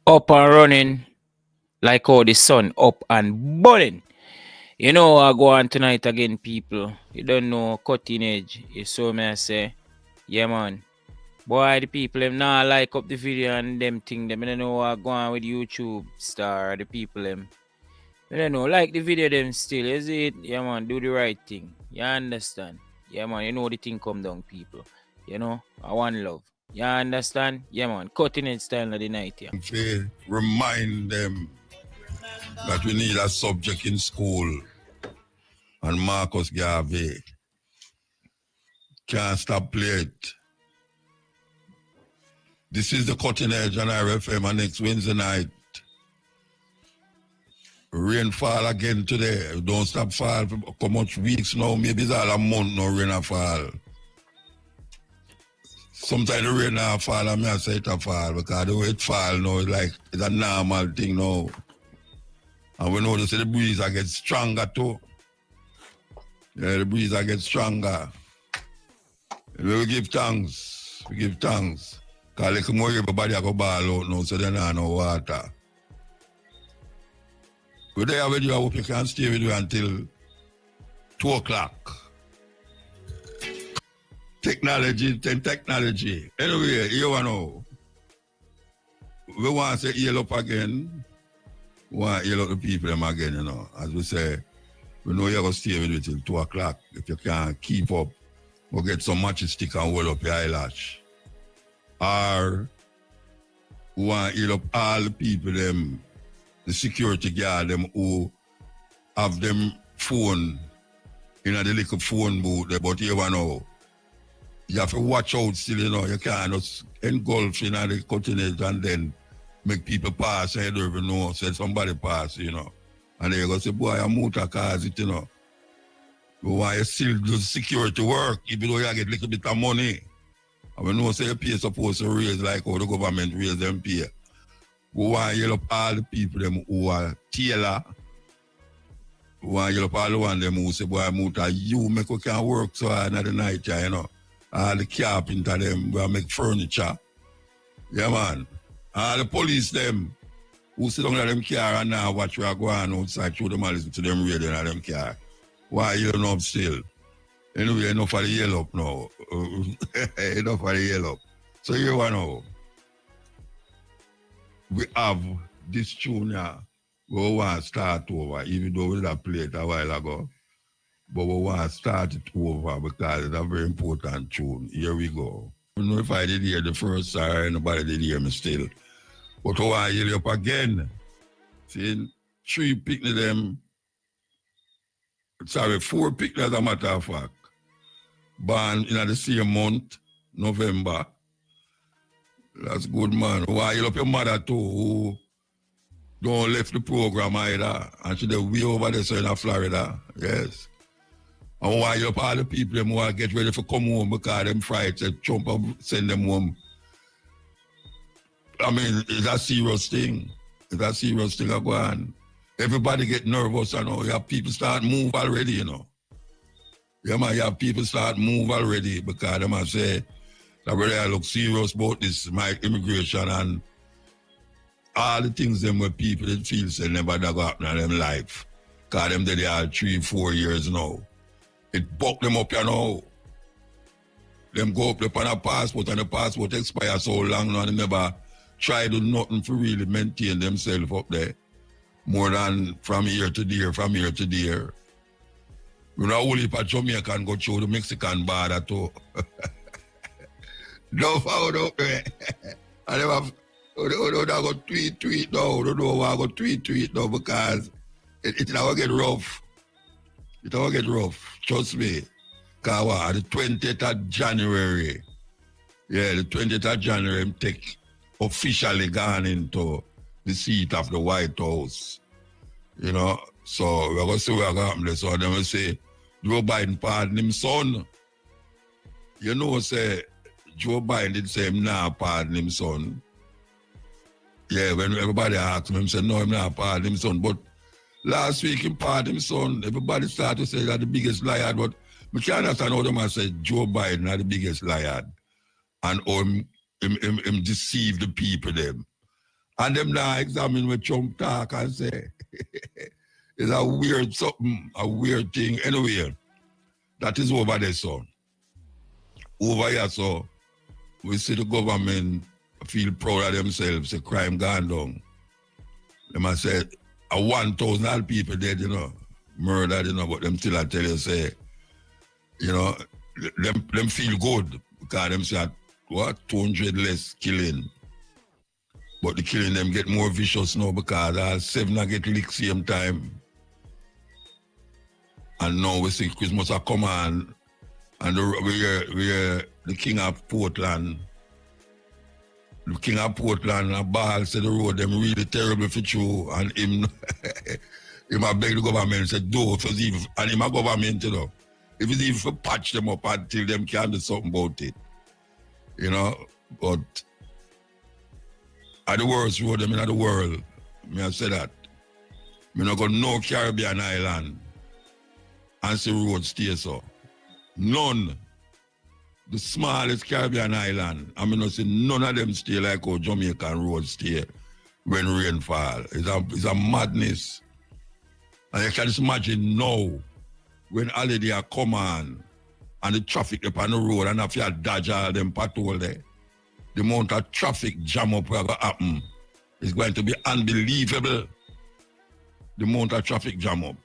Up and running like how the sun up and burning. You know I go on tonight again, people. You don't know cutting edge. You saw me I say, yeah man. Boy, the people them now like up the video and them thing them. I don't know what go on with YouTube star the people them. I don't know, like the video them still, is it? Yeah man, do the right thing. You understand? Yeah man, you know the thing come down, people. You know, I want love. You understand? Yeah man, cutting edge style of the night, yeah. Remind them that we need a subject in school. And Marcus Garvey can't stop playing it. This is the Cutting Edge on RFM and next Wednesday night. Rainfall again today. Don't stop fall for how much weeks now. Maybe it's all a month now rain a fall. Sometimes the rain a fall and I say it a fall because the way it fall now is like it's a normal thing now. And we know the breeze I get stronger too. Yeah, the breeze I get stronger. And we give thanks. We give thanks. Because like more everybody go ball out now, so they don't know water. We're there with you. I hope you can stay with you until 2 o'clock. Technology. Anyway, you know. We want to say heal up again. We want to heal up the people them again, you know. As we say, we know you're going to stay with you till 2 o'clock. If you can't keep up, we'll get some matches stick and hold up your eyelash. Or we want to heal up all the people them, the security guard them who have them phone in the little phone booth there, but you know, you have to watch out still, you know, you can't just engulf in the cutting edge and then make people pass and you don't even know, say somebody pass, you know. And then you go say, boy, I'm motor cars it, you know. We want you still do security work, even though you get a little bit of money. And we know say your pay is supposed to raise like how the government raise them pay. We want you up all the people them who are tailor. We want you up all the one them who say, boy, motor, you make we can work so hard at the night, you know. All the carpenter them will make furniture. Yeah, man. All the police them who sit down in them car and now watch we are going outside through them and listen to them radio in them car. Why you know still? Anyway, enough for the yell up now. Enough for the yell up. So you know, we have this tune here. We want to start over, even though we did play it a while ago. But we want to start it over because it's a very important tune. Here we go. I don't know if I did hear the first song, nobody did hear me still. But I want to hear you up again. See, 3 picnic them. Sorry, 4 picnic as a matter of fact. Born in the same month, November. That's good, man. Why you up your mother too, who don't left the program either, and she way over there so in Florida. Yes. And why you up all the people them who get ready for come home because them frights and jump up, send them home. I mean, it's a serious thing. It's a serious thing go on. Everybody get nervous, you know. You have people start move already, you know. Yeah, man, you have people start move already because they might say, that really I look serious about this, my immigration and all the things them where people that feel say never that go happen in them life. Because them they are 3-4 years now. It buck them up, you know. Them go up on a passport and the passport expire so long now and they never try to do nothing to really maintain themselves up there. More than from here to there, from here to there. You know, only for Jamaican go through the Mexican border too. No found up there. I never go tweet now. Don't know why I go tweet now because it will get rough. It will get rough. Trust me. Because the 20th of January, yeah, the 20th of January, take officially gone into the seat of the White House. You know, so we're going to see what happens. So then we say, Joe Biden pardon him son. You know, say, Joe Biden did say him not pardon him son. Yeah, when everybody asked him, he said, no, him not pardon him son. But last week, he pardoned him son. Everybody started to say that the biggest liar. But we can't understand how them say Joe Biden are the biggest liar. And him deceive the people them. And them now examine what Trump talk and say, it's a weird something, a weird thing. Anyway, that is over there, so. Over here, so, we see the government feel proud of themselves, the crime gone down. They must say, 1,000 people dead, murdered, but them still I tell you, say, them feel good because them say, 200 less killing. But the killing them get more vicious now because all 7 get licked same time. And now we see Christmas are come on, and the king of Portland, and Baal said the road them really terrible for you, and him a beg the government, said do for even, and him a government, if it's even for patch them up until them can do something about it. But at the worst road them in the world, I say that. Me not go no Caribbean island and see road stay so. None. The smallest Caribbean island, I mean, I see none of them stay like how Jamaican roads stay when rain fall. It's a madness. And you can just imagine now, when holiday are come on, and the traffic up on the road, and if you dodge all them patrol there, the amount of traffic jam up will happen. It's going to be unbelievable. The amount of traffic jam up.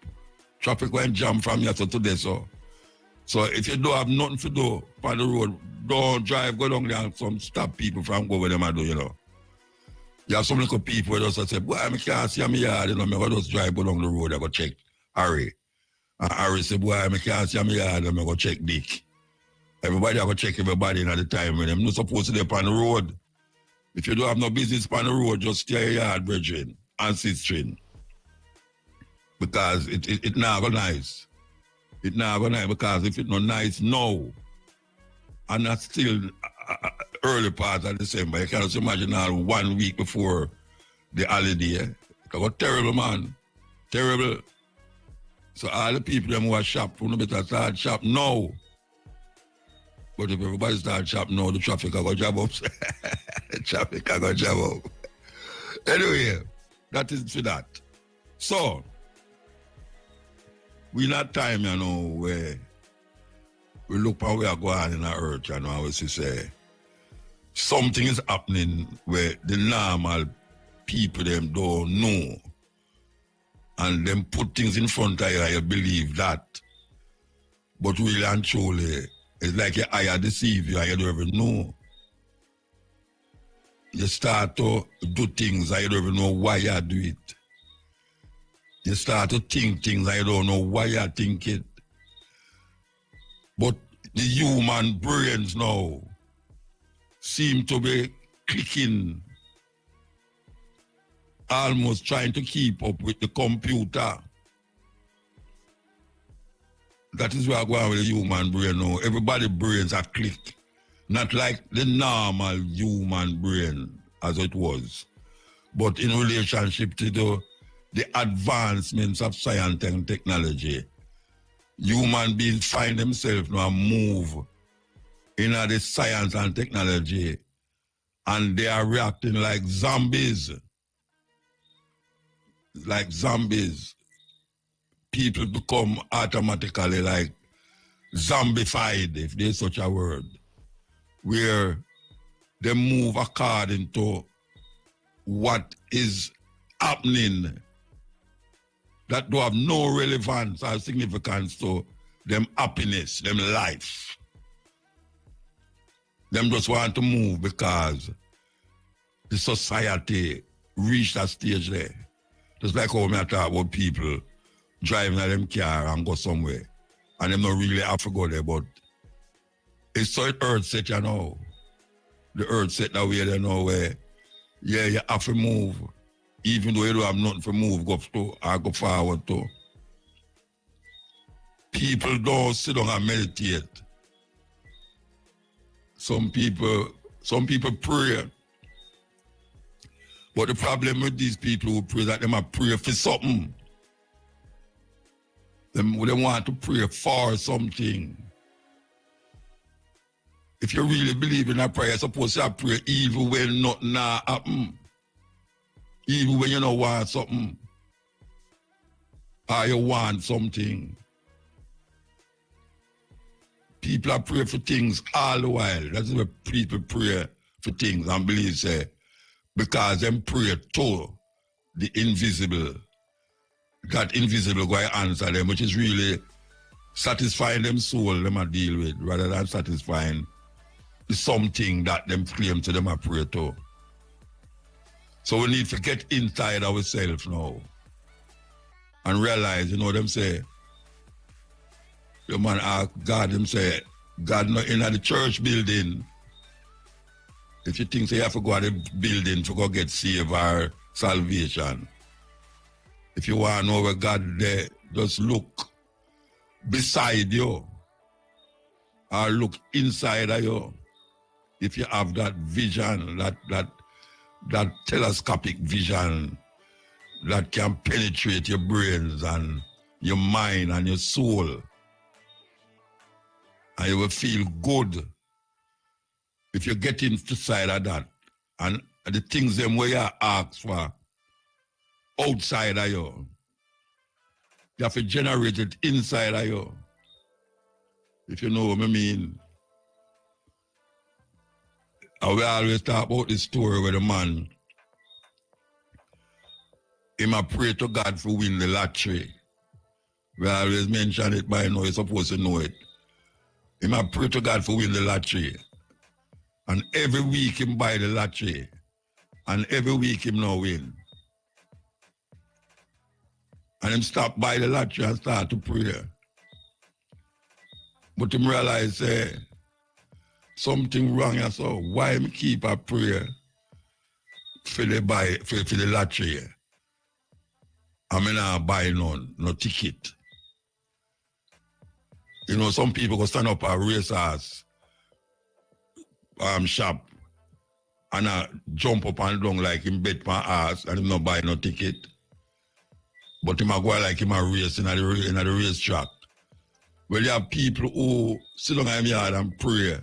Traffic going jam from here to today, so. So if you don't have nothing to do on the road, don't drive, go down there and stop people from going where them do, You have some little people who just say, boy, I can't see my yard, I just drive go down the road, I go check Harry. And Harry say, boy, I can't see my yard, I go check Dick. Everybody I go check everybody at the time when them not supposed to be on the road. If you don't have no business on the road, just stay your yard, brethren, and sistering. Because it not go nice. It not go nice because if it not nice now, and that's still early part of December, you can just imagine now 1 week before the holiday. It got terrible, man. Terrible. So all the people them who are shop, who better start shop now. But if everybody start shop now, the traffic will go jab up. The traffic will go jab up. Anyway, that is for that. So, we not time, where we look how we are going in our earth, and we say, something is happening where the normal people them don't know. And them put things in front of you and you believe that. But really and truly, it's like your eye deceive you and you don't even know. You start to do things and you don't even know why you do it. You start to think things and you don't know why you think it. But the human brains now seem to be clicking, almost trying to keep up with the computer. That is where I go on with the human brain now. Everybody's brains are click. Not like the normal human brain as it was. But in relationship to the advancements of science and technology, human beings find themselves now move in the science and technology, and they are reacting like zombies. Like zombies. People become automatically like zombified, if there's such a word, where they move according to what is happening that do have no relevance or significance to them happiness, them life. Them just want to move because the society reached that stage there. Just like how I talk about people driving a them car and go somewhere. And them not really have to go there, but it's so earth set, The earth set that way, where, you have to move. Even though you don't have nothing to move, go to or go forward to. People don't sit down and meditate. Some people pray. But the problem with these people who pray that they might pray for something. They want to pray for something. If you really believe in a prayer, you're supposed to pray even when nothing happen. Even when you don't want something, or you want something, people are praying for things all the while. That's why people pray for things and believe, say, because them pray to the invisible. That invisible going to answer them, which is really satisfying them soul them a deal with, rather than satisfying something that them claim to them a pray to. So we need to get inside ourselves now and realize, them say, the man ask God, them say, God not in the church building. If you think you have to go to the building to go get saved or salvation, if you want to know where God there, just look beside you or look inside of you. If you have that vision, that telescopic vision that can penetrate your brains and your mind and your soul, and you will feel good if you get inside of that. And the things them where you ask for outside of you, you have to generate it inside of you. If you know what I mean. And we always talk about this story where the man, he might pray to God for win the lottery. We always mention it by now, you're supposed to know it. He might pray to God for win the lottery. And every week him buy the lottery. And every week him now win. And him stop buy the lottery and start to pray. But him realize something wrong, so why him keep a prayer for the lottery? I mean, I buy no ticket. Some people go stand up at racehorse shop and jump up and down like him bet my ass and him not buy no ticket. But him a go like him a race in the racetrack. Well, you have people who sit down in the yard and pray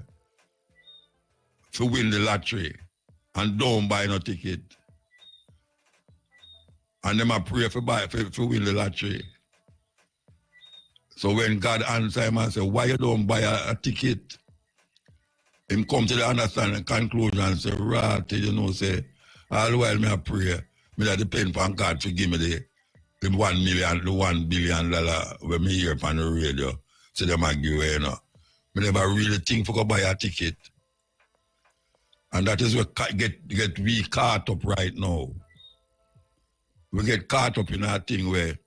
to win the lottery and don't buy no ticket. And them a pray for win the lottery. So when God answer him and say, why you don't buy a ticket? Him come to the understanding conclusion and say, right, say, all the while me a pray, me that depend on God to give me the $1 billion when me hear on the radio. So them a give away, Me never really think for go buy a ticket. And that is what get we caught up right now. We get caught up in that thing where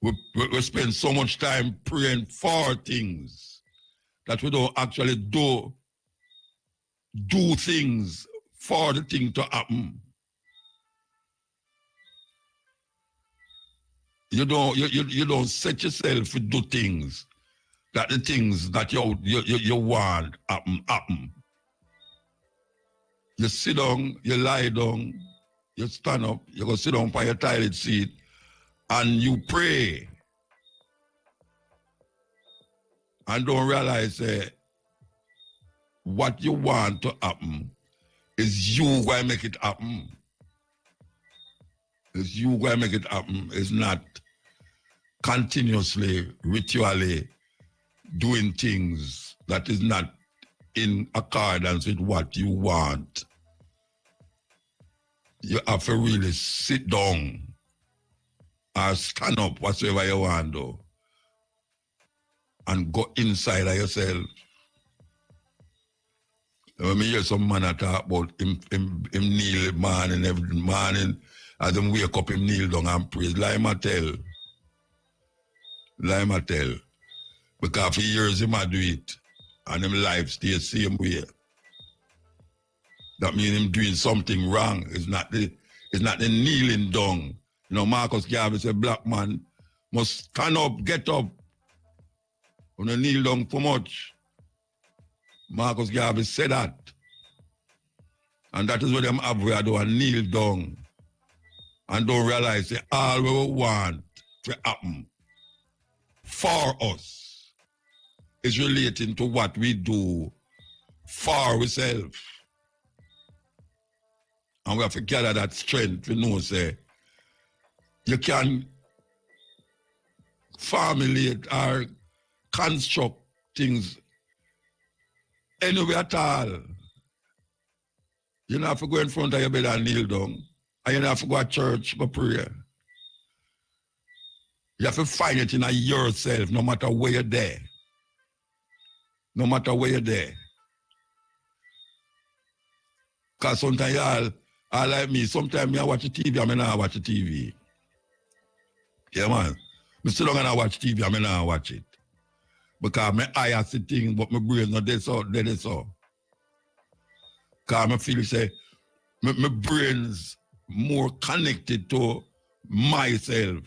we spend so much time praying for things that we don't actually do things for the thing to happen. You don't set yourself to do things that the things that you want happen. You sit down, you lie down, you stand up, you go sit down by your toilet seat, and you pray. And don't realize what you want to happen is you going to make it happen. It's you going to make it happen. It's not continuously, ritually doing things that is not in accordance with what you want. You have to really sit down or stand up, whatever you want to do, and go inside of yourself. When I hear some man talk about him kneel morning, every morning, as him wake up, him kneel down and praise. Lie ma tell. Because for years him a do it, and him life stay the same way. That means him doing something wrong. It's not the kneeling down. Marcus Garvey said, black man must stand up, get up. Don't kneel down for much. Marcus Garvey said that. And that is what them have where do and kneel down. And don't realize that all we want to happen for us is relating to what we do for ourselves. And we have to gather that strength to know, say, you can formulate or construct things anywhere at all. You don't have to go in front of your bed and kneel down. And you don't have to go to church for prayer. You have to find it in yourself, no matter where you're there. No matter where you're there. Because sometimes all like me, sometimes I watch the TV, I may not watch the TV. Yeah, man. I still don't watch TV, I may not watch it. Because my eye has the thing, but my brain not there so. Because I feel say, my brain's more connected to myself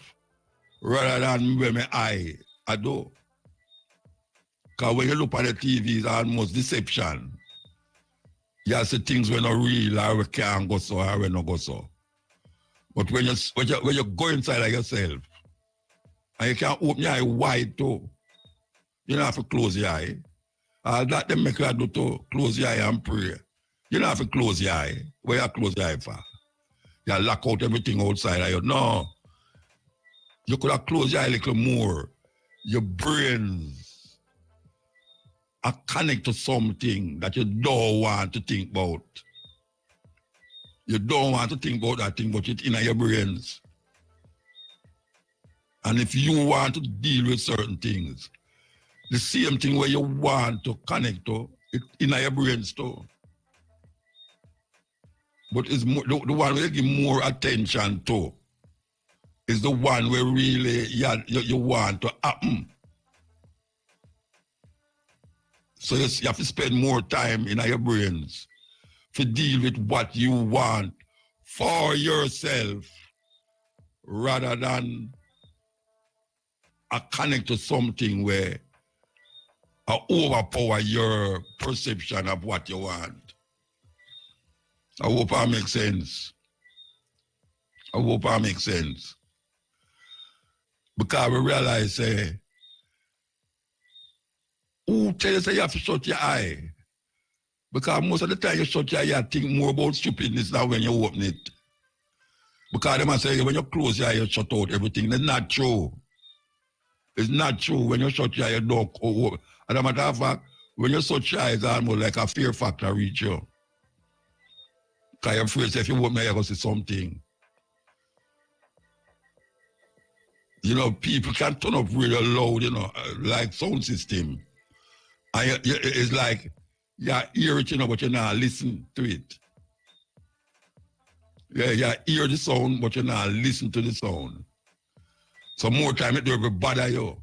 rather than where my eye I do. Because when you look at the TV, it's almost deception. You see things when not real or we can't go so or we not go so. But when you go inside of yourself and you can open your eye wide too, you don't have to close your eye. That them make you do to close your eye and pray. You don't have to close your eye. Where you close your eye for? You lock out everything outside of you. No. You could have closed your eye a little more. Your brains are connected to something that you don't want to think about. You don't want to think about that thing, but it's in your brains. And if you want to deal with certain things, the same thing where you want to connect to, it's in your brains too. But it's more, the one where you give more attention to is the one where really you want to happen. So you have to spend more time in your brains to deal with what you want for yourself rather than connect to something where overpower your perception of what you want. I hope that makes sense. Because we realize, who tells you have to shut your eye? Because most of the time you shut your eye, you think more about stupidness than when you open it. Because they must say, when you close your eye, you shut out everything. That's not true. It's not true. When you shut your eye, you don't open. As a matter of fact, when you shut your eye, it's almost like a fear factor reach you. Because you're afraid if you open your eye, you're going to see something. You know, people can turn up really loud, you know, like sound system. And it's like you hear it, you know, but you're not listening to it. Yeah, you hear the sound, but you're not listening to the sound. So more time it will bother you.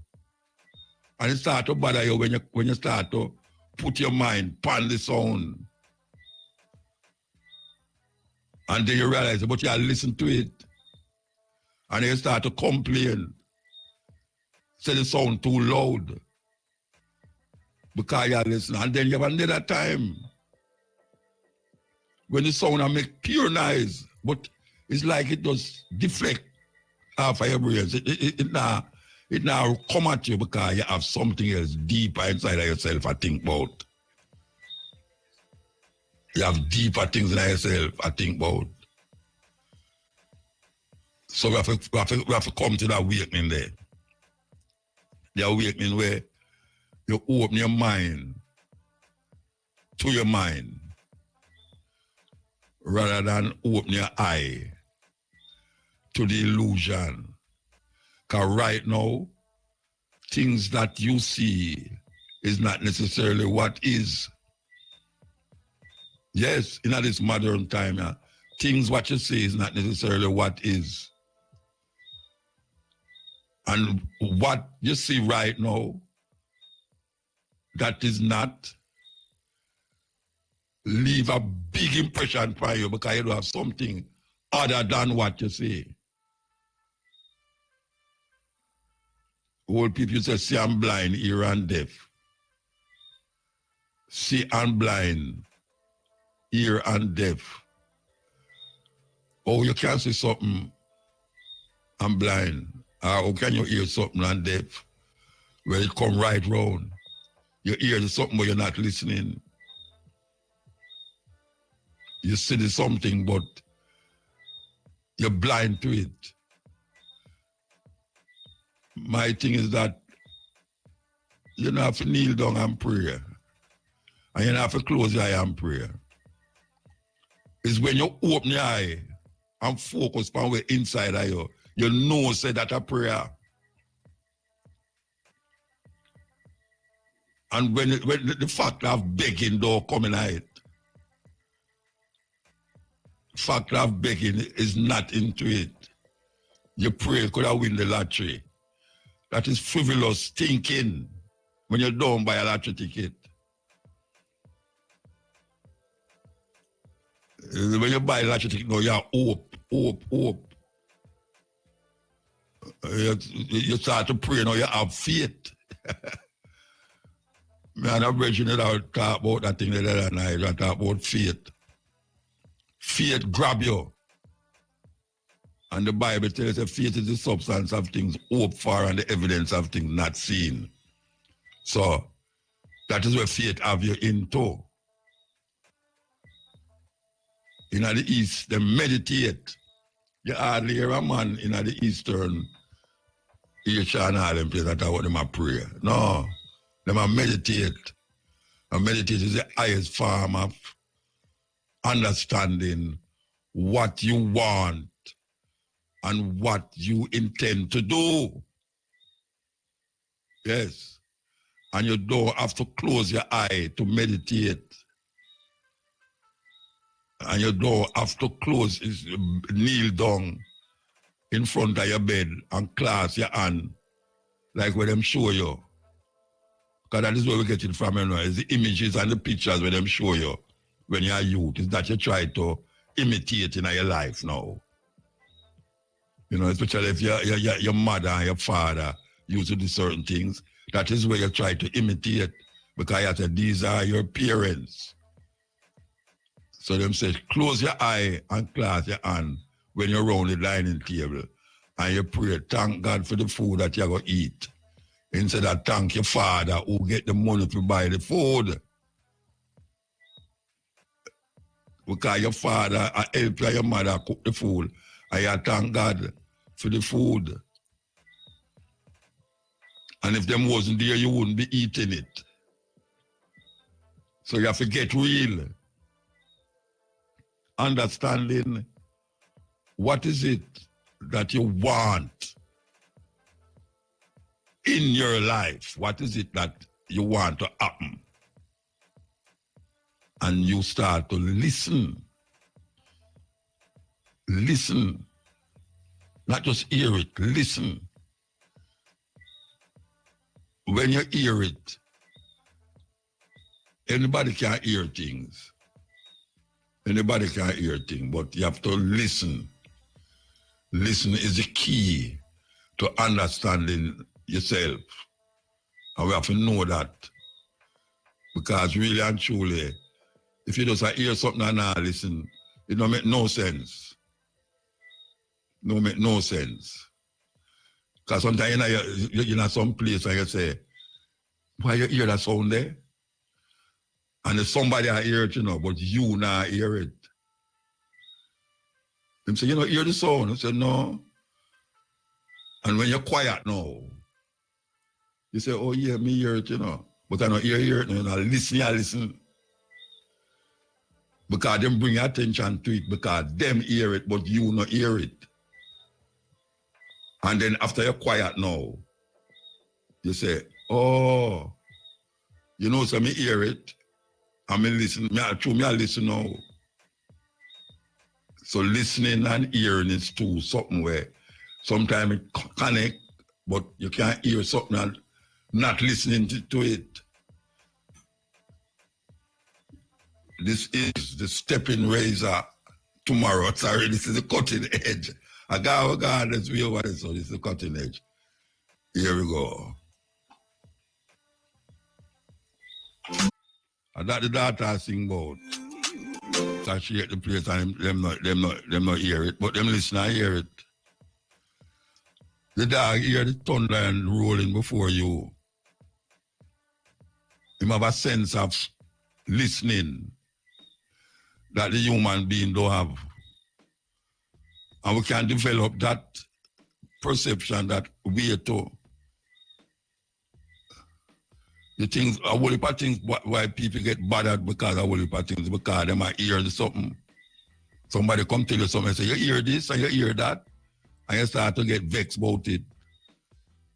And it start to bother you when you start to put your mind upon the sound. And then you realize, but you listen to it. And then you start to complain. Say the sound too loud. Because you listen. And then you have another time when the sound make pure noise, but it's like it does deflect off of your brains. It now come at you because you have something else deeper inside of yourself I think about. You have deeper things in yourself I think about. So we have to come to that awakening there. The awakening where you open your mind to your mind rather than open your eye to the illusion. Because right now, things that you see is not necessarily what is. Yes, in this modern time, things what you see is not necessarily what is. And what you see right now, that is not, leave a big impression for you because you don't have something other than what you see. Old people say, see and blind, hear and deaf. See and blind, ear and deaf. Oh, you can't see something and blind. How can you hear something and deaf? Well, it come right round. You hear something, but you're not listening. You see something, but You're blind to it. My thing is that you don't have to kneel down and pray. And you don't have to close your eye and pray. It's when you open your eye and focus on where inside of you, you know say that a prayer. And when the fact of begging door coming out, fact of begging is not into it. You pray could have win the lottery. That is frivolous thinking when you don't buy a lottery ticket. When you buy a lottery ticket, now you have hope. You start to pray, now you have faith. Man, I'm reaching it out, talk about that thing the other night, I talk about faith. Faith grab you. And the Bible tells us that faith is the substance of things hoped for and the evidence of things not seen. So, that is where faith have you into. In the East, they meditate. You hardly hear a man in the Eastern Asia and all them places that I want them to pray. No, them a meditate. And meditate is the highest form of understanding what you want and what you intend to do. Yes. And you don't have to close your eye to meditate. And you don't have to kneel down in front of your bed and clasp your hand like where them show you. Because that is where we get it from, you know. It's the images and the pictures where them show you when you're a youth. Is that you try to imitate in your life now. You know, especially if your mother and your father used to do certain things, that is where you try to imitate, because you said these are your parents. So them say, close your eye and clasp your hand when you're around the dining table and you pray, thank God for the food that you're going to eat. Instead of thank your father who get the money to buy the food. Because your father help your mother cook the food and you thank God for the food. And if them wasn't there, you wouldn't be eating it. So you have to get real. Understanding what is it that you want in your life. What is it that you want to happen? And you start to listen. Listen. Not just hear it, listen. When you hear it, anybody can hear things. Anybody can hear things, but you have to listen. Listen is the key to understanding yourself. And we have to know that. Because really and truly, if you just hear something and not listen, it don't make no sense. It don't make no sense. Because sometimes you're in some place and you say, why you hear that sound there? And if somebody I hear it, you know, but you not hear it. Them say, you know, hear the sound. I say, no. And when you're quiet now, you say, oh yeah, me hear it, you know. But I don't hear it, you know, listen. Because them bring attention to it, because them hear it, but you not hear it. And then after you're quiet now, you say, oh, you know, so me hear it, and me listen, I listen now. So listening and hearing is too something where sometimes it connect, but you can't hear something and not listening to it. This is the stepping razor tomorrow. Sorry, this is the cutting edge. I got this way over this, so this is the cutting edge. Here we go. And that the daughter sing about. So she at the place and them not hear it, but them listen and hear it. The dog hear the thunder and rolling before you. Him have a sense of listening that the human being don't have. And we can develop that perception that we too. The things, a whole heap of things why people get bothered because a whole heap of things, because they might hear something. Somebody come tell you something and say, you hear this and you hear that, and you start to get vexed about it.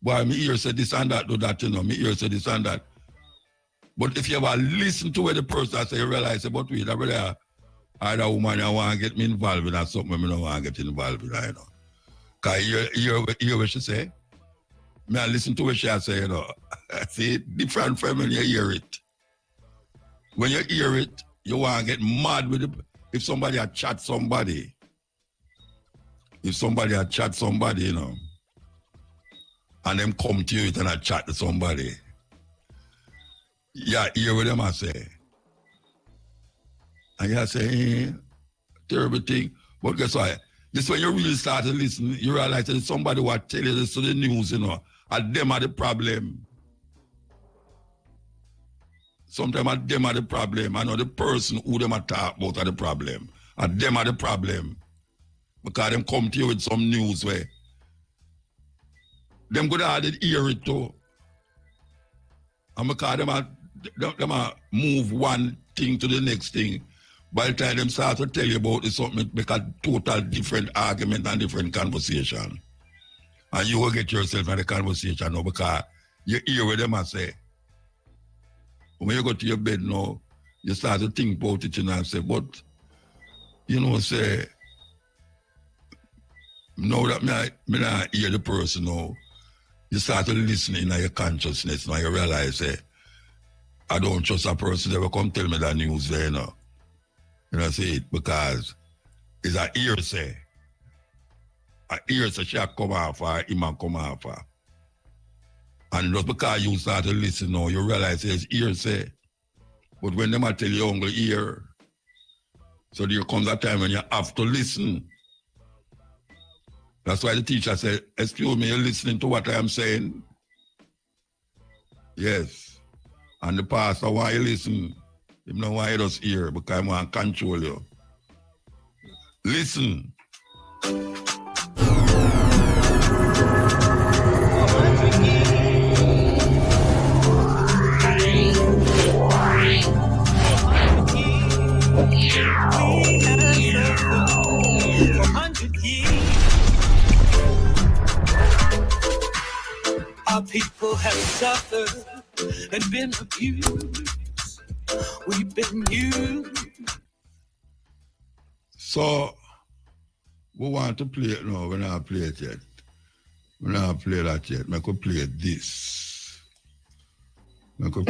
Boy, me hear say this and that, do that, me hear say this and that. But if you ever listen to what the person say, you realize about me, that brother, either woman I want to get me involved in or something, I don't want to get involved in, Because you hear what she say? Me I listen to what she say, See, different from when you hear it. When you hear it, you want to get mad with it. If somebody had chat somebody, and them come to you and I chat to somebody, yeah, hear what them I say. And you say, terrible thing. But guess what? This when you really start to listen, you realize that somebody will tell you this to the news, and them are the problem. Sometimes them are the problem. I know the person who them are talk about are the problem. And them are the problem. Because them come to you with some news where them could have hear it too. And because them are move one thing to the next thing. By the time them start to tell you about it, something make a total different argument and different conversation. And you will get yourself in the conversation now because you hear what them are say. When you go to your bed now, you start to think about it and say, but, say, now that me not hear the person now, you start to listen in your consciousness now, you realize, I don't trust a person that will come tell me that news there, see it, because it's a hearsay. A hearsay shall come off, or him come off. And just because you start to listen now, you realize it's hearsay. But when them tell you only hear, so there comes a time when you have to listen. That's why the teacher said, excuse me, you're listening to what I am saying? Yes. And the pastor, why you listen? Him don't want you just hear because I want to control you. Listen. Our people have suffered and been abused. We've been used. So, we want to play it now. We're not play it yet. We're not play that yet. I could play this. Because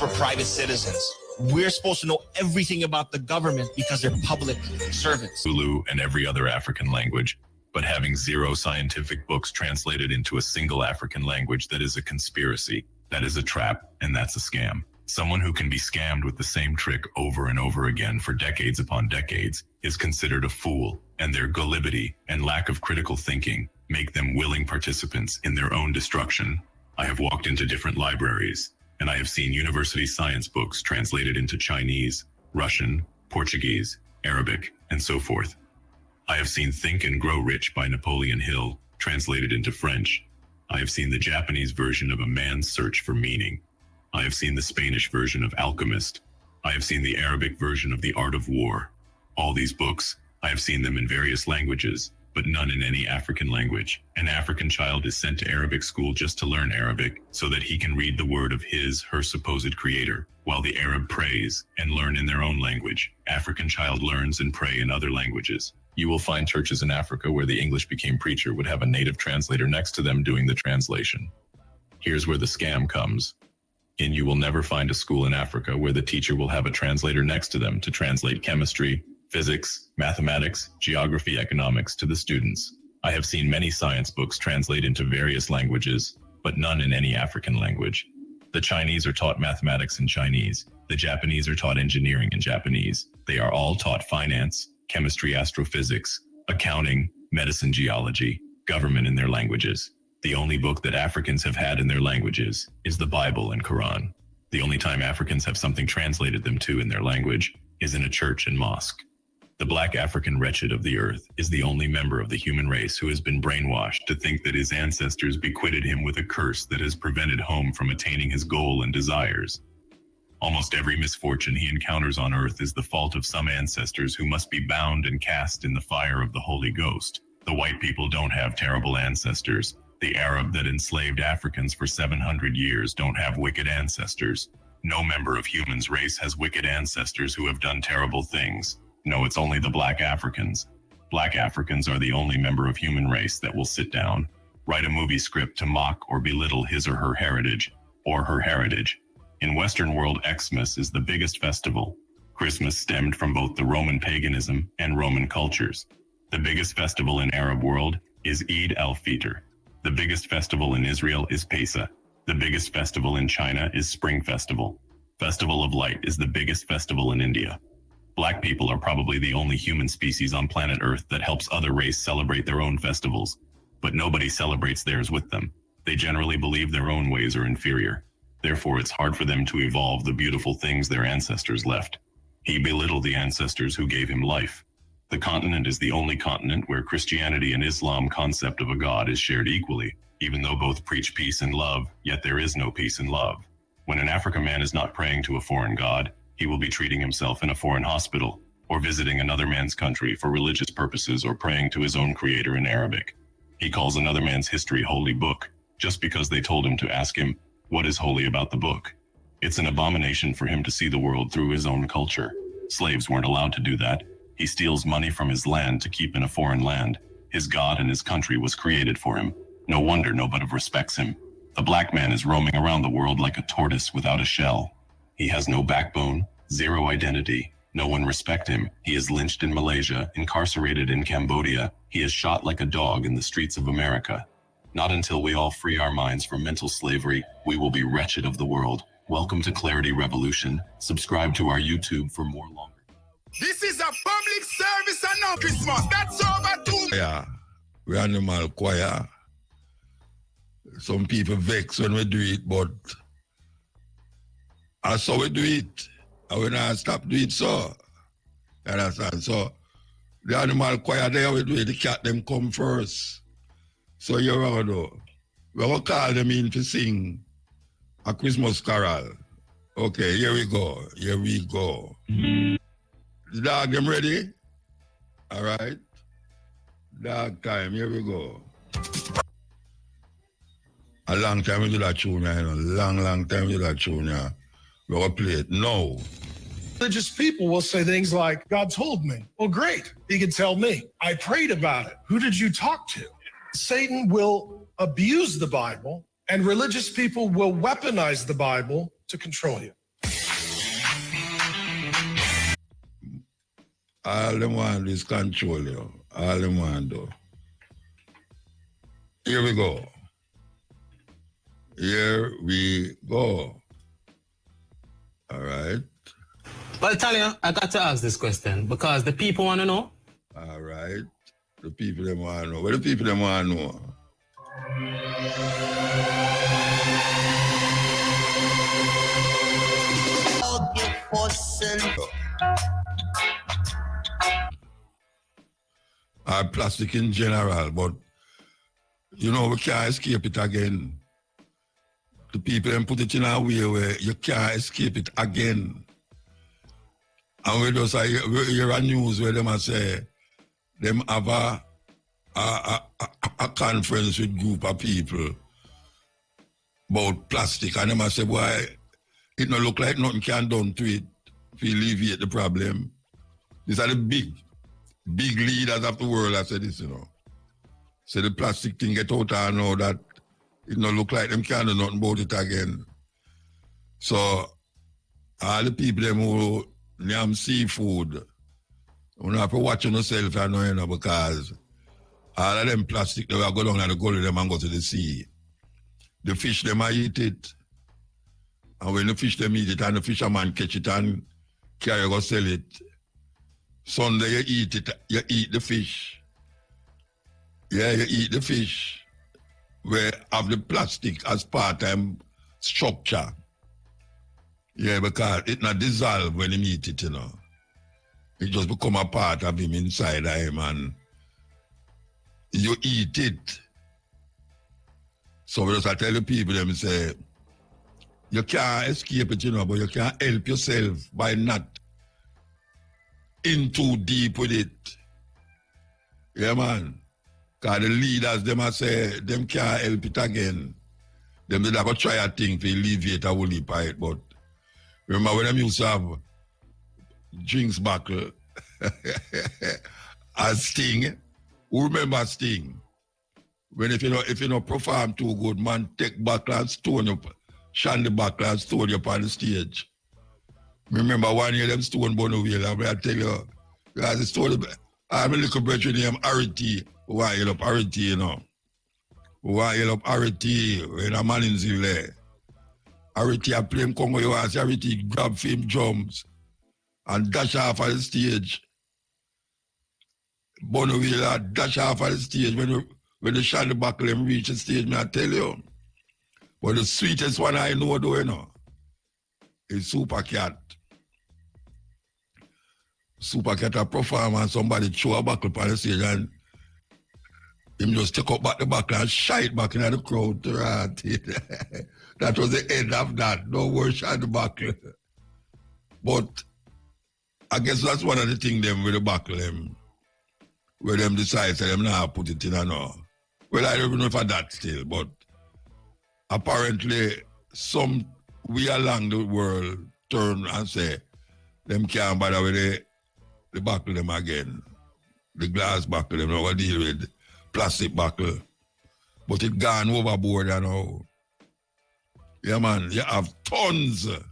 we're private citizens. We're supposed to know everything about the government because they're public servants. Zulu and every other African language, but having 0 scientific books translated into a single African language, that is a conspiracy, that is a trap, and that's a scam. Someone who can be scammed with the same trick over and over again for decades upon decades is considered a fool, and their gullibility and lack of critical thinking make them willing participants in their own destruction. I have walked into different libraries, and I have seen university science books translated into Chinese, Russian, Portuguese, Arabic, and so forth. I have seen Think and Grow Rich by Napoleon Hill translated into French. I have seen the Japanese version of A Man's Search for Meaning. I have seen the Spanish version of Alchemist. I have seen the Arabic version of The Art of War. All these books, I have seen them in various languages, but none in any African language. An African child is sent to Arabic school just to learn Arabic so that he can read the word of her supposed creator, while the Arab prays and learn in their own language. African child learns and pray in other languages. You will find churches in Africa where the English became preacher would have a native translator next to them doing the translation. Here's where the scam comes. And you will never find a school in Africa where the teacher will have a translator next to them to translate chemistry, physics, mathematics, geography, economics to the students. I have seen many science books translate into various languages, but none in any African language. The Chinese are taught mathematics in Chinese. The Japanese are taught engineering in Japanese. They are all taught finance, chemistry, astrophysics, accounting, medicine, geology, government in their languages. The only book that Africans have had in their languages is the Bible and Quran. The only time Africans have something translated them to in their language is in a church and mosque. The black African wretched of the earth is the only member of the human race who has been brainwashed to think that his ancestors bequeathed him with a curse that has prevented home from attaining his goal and desires. Almost every misfortune he encounters on earth is the fault of some ancestors who must be bound and cast in the fire of the Holy Ghost. The white people don't have terrible ancestors. The Arab that enslaved Africans for 700 years don't have wicked ancestors. No member of human's race has wicked ancestors who have done terrible things. No, it's only the black Africans. Black Africans are the only member of human race that will sit down, write a movie script to mock or belittle his or her heritage, or her heritage. In Western world, Xmas is the biggest festival. Christmas stemmed from both the Roman paganism and Roman cultures. The biggest festival in Arab world is Eid al-Fitr. The biggest festival in Israel is Pesach. The biggest festival in China is Spring Festival. Festival of Light is the biggest festival in India. Black people are probably the only human species on planet Earth that helps other race celebrate their own festivals, but nobody celebrates theirs with them. They generally believe their own ways are inferior. Therefore, it's hard for them to evolve the beautiful things their ancestors left. He belittled the ancestors who gave him life. The continent is the only continent where Christianity and Islam concept of a God is shared equally. Even though both preach peace and love, yet there is no peace and love. When an African man is not praying to a foreign God, he will be treating himself in a foreign hospital, or visiting another man's country for religious purposes, or praying to his own creator in Arabic. He calls another man's history holy book, just because they told him to ask him, what is holy about the book? It's an abomination for him to see the world through his own culture. Slaves weren't allowed to do that. He steals money from his land to keep in a foreign land. His God and his country was created for him. No wonder nobody respects him. The black man is roaming around the world like a tortoise without a shell. He has no backbone, zero identity. No one respects him. He is lynched in Malaysia, incarcerated in Cambodia. He is shot like a dog in the streets of America. Not until we all free our minds from mental slavery, we will be wretched of the world. Welcome to Clarity Revolution. Subscribe to our YouTube for more longer. This is a public service and not Christmas. That's over too. Yeah, we animal choir. Some people vex when we do it, but that's how we do it. And we not stop doing it, so. You understand? So, the animal choir there, we do it, the cat them come first. So you're going to do. We're going to call them in to sing a Christmas carol. Okay, here we go. Here we go. The dog them ready? All right. Dog time, here we go. A long time we do that tune, you know. Long time we do that tune, yeah. We're going to play it now. Religious people will say things like, God told me. Well, great. He can tell me. I prayed about it. Who did you talk to? Satan will abuse the Bible, and religious people will weaponize the Bible to control you. All them want is control you. All them want do. Here we go. Here we go. All right. Well, Talia, I got to ask this question because the people want to know. All right. The people them want to know. What the people them want to know? Plastic in general, but you know, we can't escape it again. The people them put it in a way where you can't escape it again. And we just hear a news where them say them have a conference with group of people about plastic, and them say, boy, it don't look like nothing can done to it to alleviate the problem. These are the big leaders of the world that say this, you know. So the plastic thing get out and know that it don't look like them can do nothing about it again. So all the people them who name seafood, you have to watch yourself, you know, because all of them plastic, they will go down and go to them and go to the sea. The fish, them might eat it. And when the fish, them eat it, and the fisherman catch it and carry go sell it. Sunday, you eat it, you eat the fish. Yeah, you eat the fish. Where have the plastic as part-time structure. Yeah, because it not dissolve when you eat it, you know. It just become a part of him inside of him, and you eat it. So we just tell the people, them say, you can't escape it, but you can't help yourself by not in too deep with it. Yeah, man. Because the leaders, them I say, them can't help it again. Them did go try a thing to alleviate a whole heap of it, but remember when them used to have drinks buckle as Sting? Who remember Sting? When if you don't perform too good, man, take buckle and stone you, shine the buckle and stone you upon the stage. Remember one year them stone Bonneville, I tell you, guys, the story, I have a little brother named Arity, who I yell up Arity, you know. Who I yell up Arity, when a man in Zille. Arity, I play him Congo, you ask Arity, grab him drums and dash off of the stage. Bonneville dash off of the stage when the shine the buckle them reach the stage, me I tell you. But the sweetest one I know though, you know, is Super Cat. Super Cat a perform and somebody throw a buckle on the stage and him just take up back the buckle and shite back in the crowd. That was the end of that. No more shine the buckle. But I guess that's one of the things them with the buckle them, where them decide to them now put it in and all. Well, I don't even know for that still, but apparently some we along the world turn and say them can't bother with the buckle them again. The glass buckle them, not deal with plastic buckle. But it gone overboard and all. Yeah man, you have tons of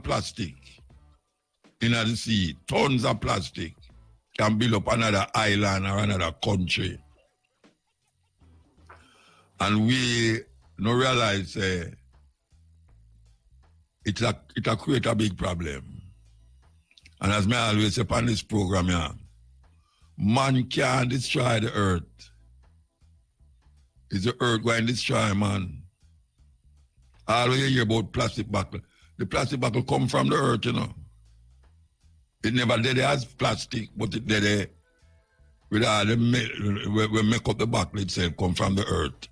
plastic in the sea, tons of plastic can build up another island or another country. And we no realize it'll create a big problem. And as I always say on this program, yeah, man can't destroy the earth. It's the earth going to destroy man. All you hear about plastic buckle. The plastic buckle come from the earth, you know. It never did it as plastic, but it did it with all the we make up the buckle itself come from the earth.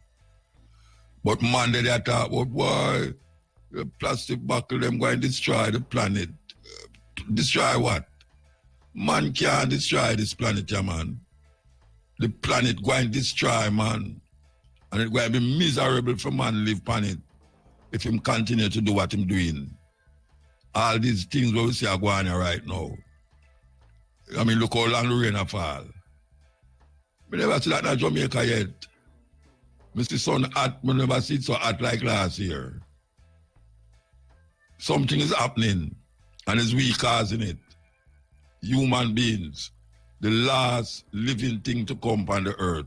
But man, they talk about why the plastic buckle them going to destroy the planet. Destroy what? Man can't destroy this planet, yeah, man. The planet going to destroy, man. And it's going to be miserable for man to live on it if him continue to do what him doing. All these things what we see are going on right now. I mean, look how long the rain fall. We never see that in Jamaica yet. I see sun hot, we never see it so hot like last year. Something is happening, and it's we causing it. Human beings, the last living thing to come on the earth,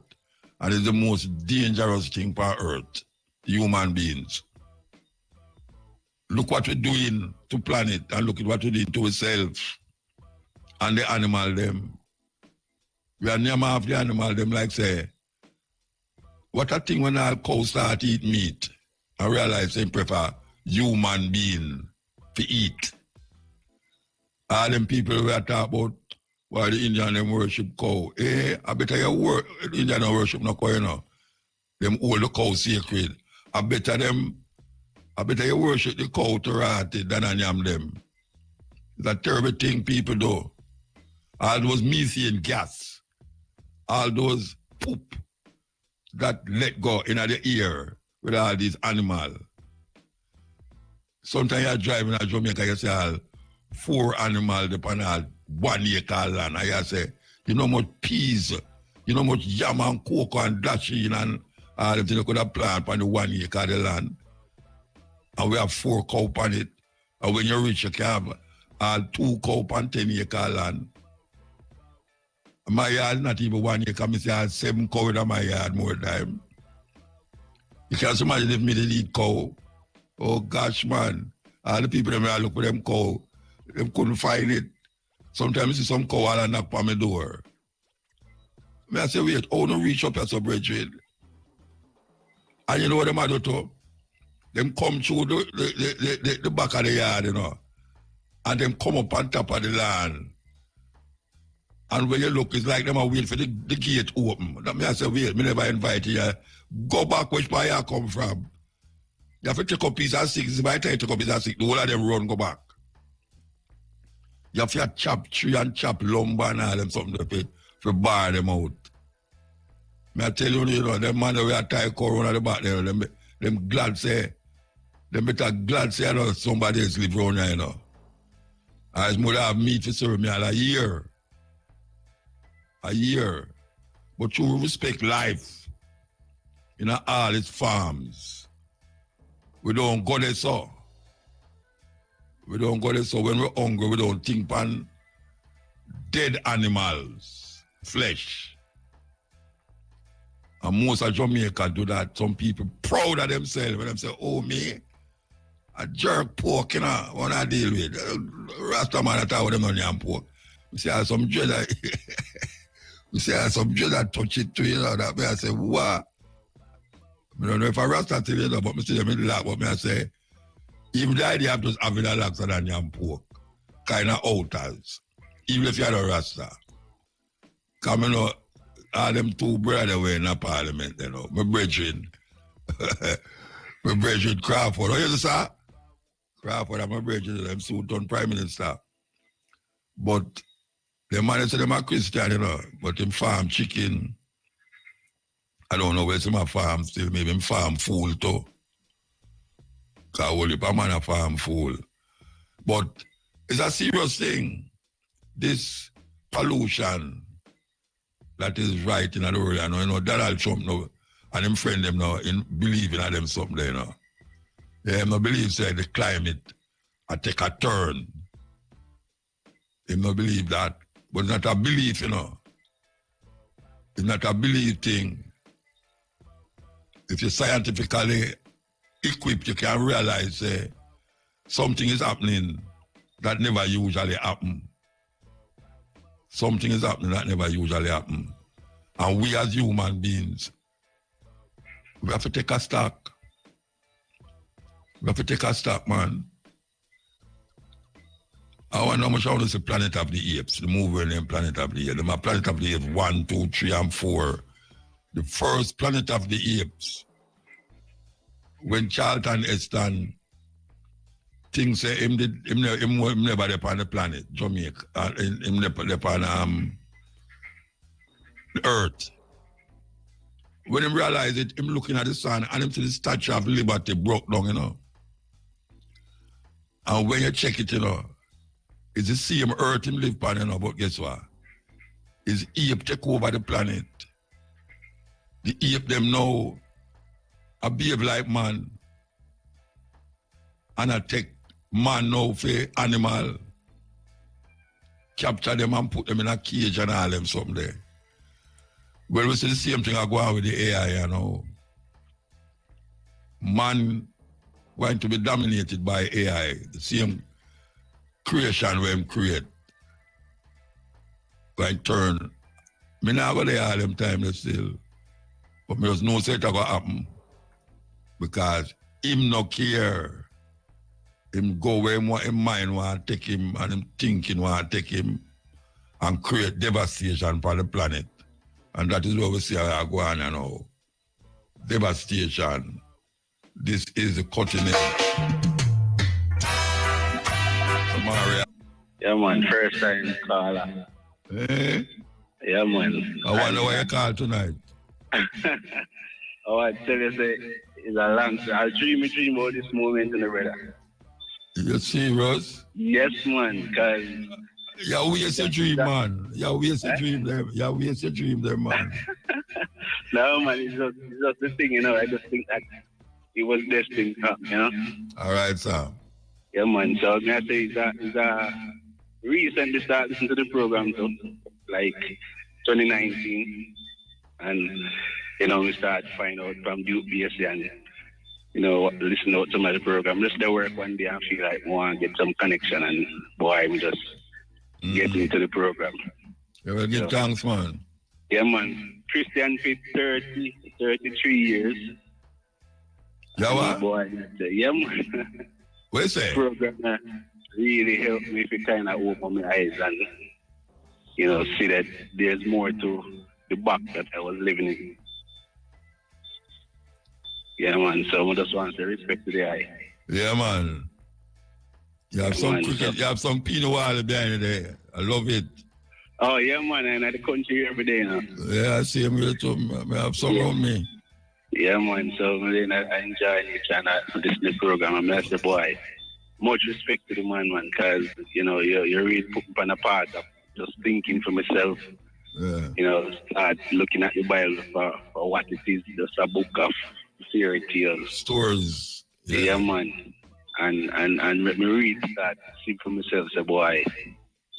and it's the most dangerous thing on earth, human beings. Look what we're doing to planet, and look at what we're doing to ourselves and the animal them. We are never have the animal them like say, what a thing when all cows start eat meat, I realize they prefer human being to eat. All them people who are talking about why the Indian them worship cow. I better you Indian don't worship no cow, you know. Them hold the cow sacred. I better you worship the cow to rotted than I am them. It's a terrible thing people do. All those methane gas, all those poop that let go in the air with all these animals. Sometimes you're driving to Jamaica, you see 4 animals upon 1 acre land. And you say, you know much peas, you know much yam and cocoa and dashing and all the things you could have planted on the 1 acre of the land. And we have 4 cows on it. And when you reach, you can have 2 cows on 10 acre land. My yard not even 1 acre, I say I have 7 cows in my yard more time. You can't imagine if me the lead cow. Oh gosh, man. All the people that look for them cow, they couldn't find it. Sometimes you see some cow and knock on my door. I say, wait, oh, no reach up as a bridge. And you know what them do too? Them come through the back of the yard, you know, and them come up on top of the land And when you look, it's like them are wait for the gate open. That me I say, wait, me never invite you. Go back which part you come from. You have to take a piece of six. By the time you take a piece of six, the whole of them run go back. You have to chop tree and chop lumber and all them something to bar them out. Me I tell you, them man that we are tie corona at the back there, them glad say, them better glad say, somebody else live around here, As mother have meat to serve me all a year. But you respect life in all its farms. We don't go there so. When we're hungry, we don't think on dead animals, flesh. And most of Jamaica do that. Some people proud of themselves when they say, oh, me, a jerk pork, what I deal with. Rasta man that talk with them on yam pork. We say, some dread that touch it to that way I say, what? I don't know if I Rasta tell you that, but I see them in the lap, but I say, even the idea of just having a lax than yam pork, kind of outers, even if you're a Rasta. Because all them two brothers were in the parliament, my brethren. My brethren Crawford. Oh, you say? Crawford and my brethren, them soon done prime minister. But the man say them are Christian, but them farm chicken. I don't know where some farm still, maybe them farm fool too. Because only a man a farm fool. But it's a serious thing. This pollution that is right in the world, Donald Trump and them friend them in believing in them something there, They no believe say the climate I take a turn. They no believe that. But it's not a belief, It's not a belief thing. If you're scientifically equipped, you can realize something is happening that never usually happen. Something is happening that never usually happen. And we as human beings, we have to take a stock. We have to take a stock, man. I want to know much how the Planet of the Apes, the movie named Planet of the Apes. The Planet of the Apes 1, 2, 3, and 4. The first Planet of the Apes. When Charlton Heston things say him never upon the planet, Jamaica, him never upon the earth. When him realize it, him looking at the sun and him see the Statue of Liberty broke down, And when you check it, it's the same earth him live upon, but guess what? His ape take over the planet. The ape them now a behave like man. And I take man now for animal, capture them and put them in a cage and all them something there. Well, we see the same thing I go on with the AI, Man going to be dominated by AI, the same creation we him create. Going turn. Me not go there all them time still. But me just know say it going to happen. Because him no care. Him go where him mind want to take him and him thinking want to take him and create devastation for the planet. And that is what we see I go on now. Devastation. This is the continent. Samaria. Yeah, man. First time caller. Eh? Yeah, man. I wonder why you call tonight. I want to tell you, say, it's a long time. I'll dream about this moment in the brother. You serious? Yes, man, because... Yeah, waste your dream, man. Yeah, waste your dream there. Yeah, waste your dream there, man. No, man, it's just the thing, I just think that it was destined to happen, All right, sir. Yeah, man. So I'm going to say it's a recently started listening to the program, too, like 2019. And, we started to find out from UPTOWN and, listen out to some of the program. Just the work one day and feel like I want to get some connection and boy, we just get into the program. You will give thanks, man. Yeah, man. Christian for 33 years. Yeah, what? Boy, yeah, man. What you say? Program really helped me to kind of open my eyes and see that there's more to the box that I was living in. Yeah, man. So I just want to respect to the eye. Yeah, man. You have some cricket, you have some Pinot Noir behind there. I love it. Oh, yeah, man. I'm at the country every day now. Yeah, I see him here too. I have some on me. Yeah, man. So I enjoy it and I listen to the program. I'm like, boy, much respect to the man, because, you're really putting on a part of just thinking for myself. Yeah. Start looking at the Bible for what it is, just a book of fairy tales. Stories. Yeah, man. And let me read that, see for myself, say, boy,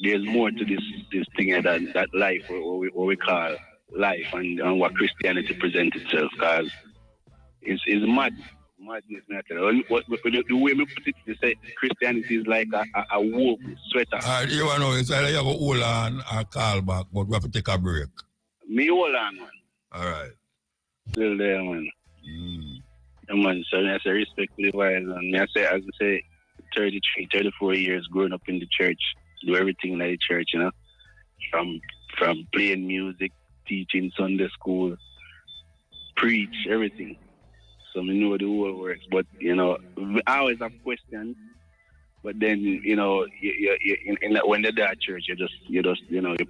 there's more to this thing than that life, what we call life, and what Christianity presents itself, because it's madness. The way we put it, they say Christianity is like a wolf sweater. You know, it's either you have a hold on or call back, but we have to take a break. Me hold on, man. All right. Still there, man. Yeah, man, so I say respect to the wise, and I say, as I say, 33, 34 years growing up in the church, do everything like the church, from playing music, teaching Sunday school, preach, everything. So I know the whole works, but I always have questions. But then when they're at church, you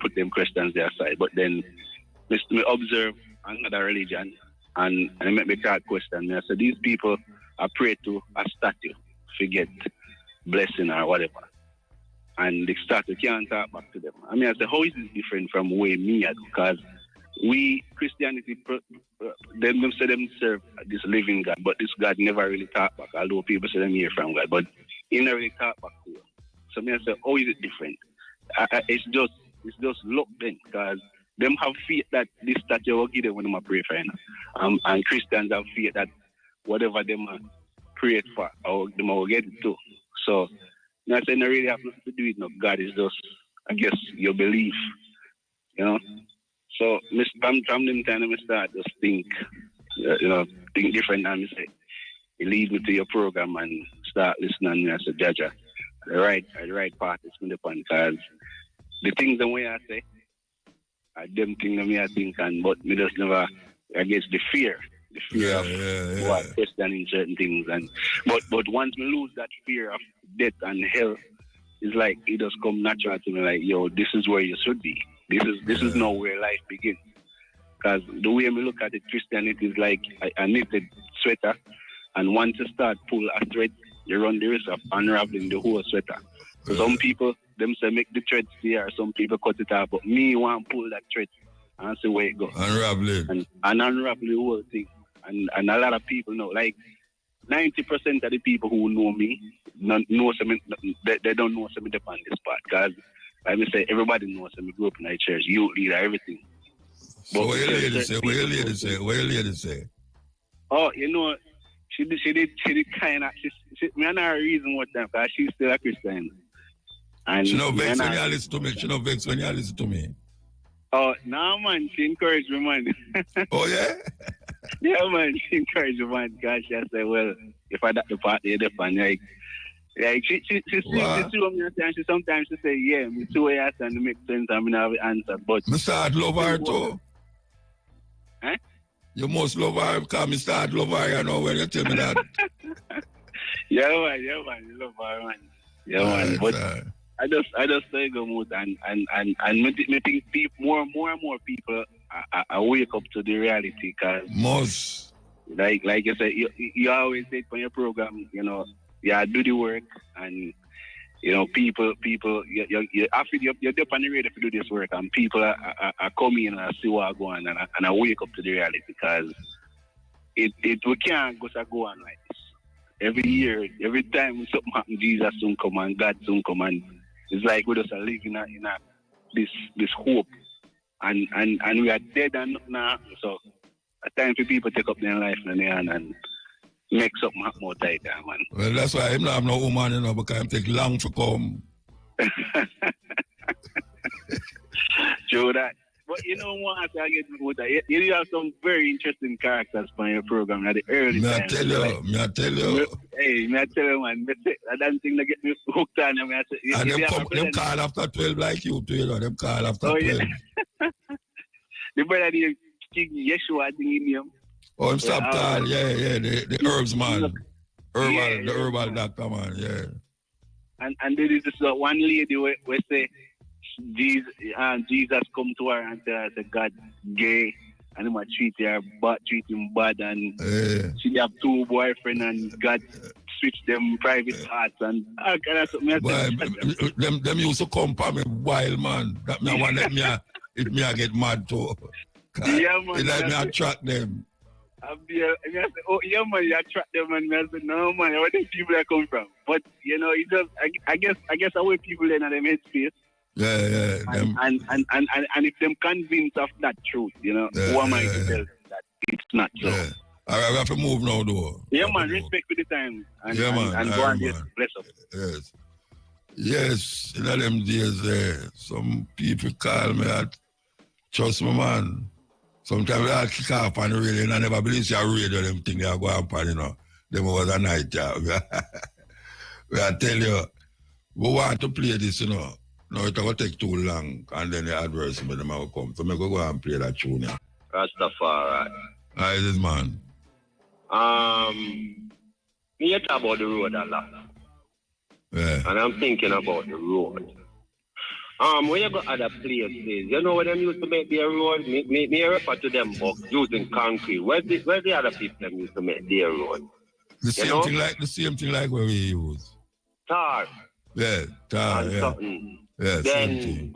put them questions there aside. But then me observe another religion, and I make me start question. I say these people are pray to a statue, forget blessing or whatever, and the statue can't talk back to them. I say, how is this different from the way me I do? Because we Christianity, them say them serve this living God, but this God never really talk back. Although people say them hear from God, but he never really talk back to you. So I say, how is it different? It's just luck then, because them have faith that this statue will give them when they pray for them. And Christians have faith that whatever them pray for, or them will get it too. So I say, no really have nothing to do with no. God is just, I guess, your belief, So, from them time, I start just think different, and I say, you lead me to your program and start listening, and I say, Jaja, the right part is me upon, because the things the way I say, are them things that I think, but me just never, I guess, the fear of what questioning certain things, but once me lose that fear of death and hell, it's like it just come natural to me, like, yo, this is where you should be. This is not where life begins. Because the way we look at it, Christianity is like a knitted sweater, and once you start pull a thread, you run the risk of unraveling the whole sweater. So some people, them say make the thread stay, or some people cut it off, but me want to pull that thread and see where it goes. Unravel it. And unravel the whole thing. And a lot of people know, like 90% of the people who know me, they don't know something on this part, because like I say, everybody knows me grew up in the church, youth leader, everything. So what your lady say? Oh, she did kind of, me and her reason what time, because she's still a Christian. And she not vex when you listen to me. She not vex when you listen to me. Oh, no, man, she encouraged me, man. Oh, yeah? Yeah, man, she encouraged me, man, because she said, well, if I got the part, you're the fan, like she see me and she sometimes she say, yeah, me too, I and it makes sense, I mean, I have an answer, but I start love her too. Eh? You must love her, because I start love her, when you tell me that. yeah, man, you love her, man. Yeah, man, but I just say go mood, and me think more and more people I wake up to the reality, because most, like you said, you always say on your program, you do the work, and people, you after you're definitely ready to do this work, and people are coming and see what go on, and I wake up to the reality, because we can't go on like this. Every year, every time something happens, Jesus soon come and God soon come, and it's like we just are living in this hope, and we are dead and now. So, a time for people take up their life in their hand and make something happen more tighter, man. Well, that's why I'm not have no woman, because it take long to come. True that. But you know what? I get with that. You have some very interesting characters on your program at the early Me I times. tell you. Hey, me I tell you, man. I don't think they get me hooked on them. And them call after 12 like you too, you know. Them call after 12. Yeah. The brother, the King Yeshua, I think in him. Oh, him stop call. Yeah. The herbs man. The herbal doctor man, yeah. And there is this one lady where say Jesus come to her and tell her that God gay and him treat him bad and she have 2 boyfriends and God switch them private parts and all kind of something. Them used to come for me wild man. That me want let me I get mad too. Yeah man. It like me attract them. I say, oh yeah man, you attract them and I say, no man, where the people that come from? But you know, it just I guess away people in them headspace. Yeah. And if them convinced of that truth, you know, who am I to tell them that it's not so? Yeah. All right, we have to move now, though. Yeah, man, respect for the time. And, yeah, man. And go and bless up. Yes, in them days, some people call me at, trust me, man. Sometimes I kick off on the radio and I never believe you radio, them things they are going on, you know. Them was a night job. We I tell you, we want to play this, you know. No, it will take too long, and then the advertisement will come. So I go and play that tune. Yeah. Rastafari. How is this, man? Me talk about the road a lot. Yeah. And I'm thinking about the road. When you go other places, you know where them used to make their road? Me refer to them box using concrete. Where's the other people them used to make their road? The same thing like where we use. Tar. Yeah, tar, and yeah. Something. Yeah, then same thing.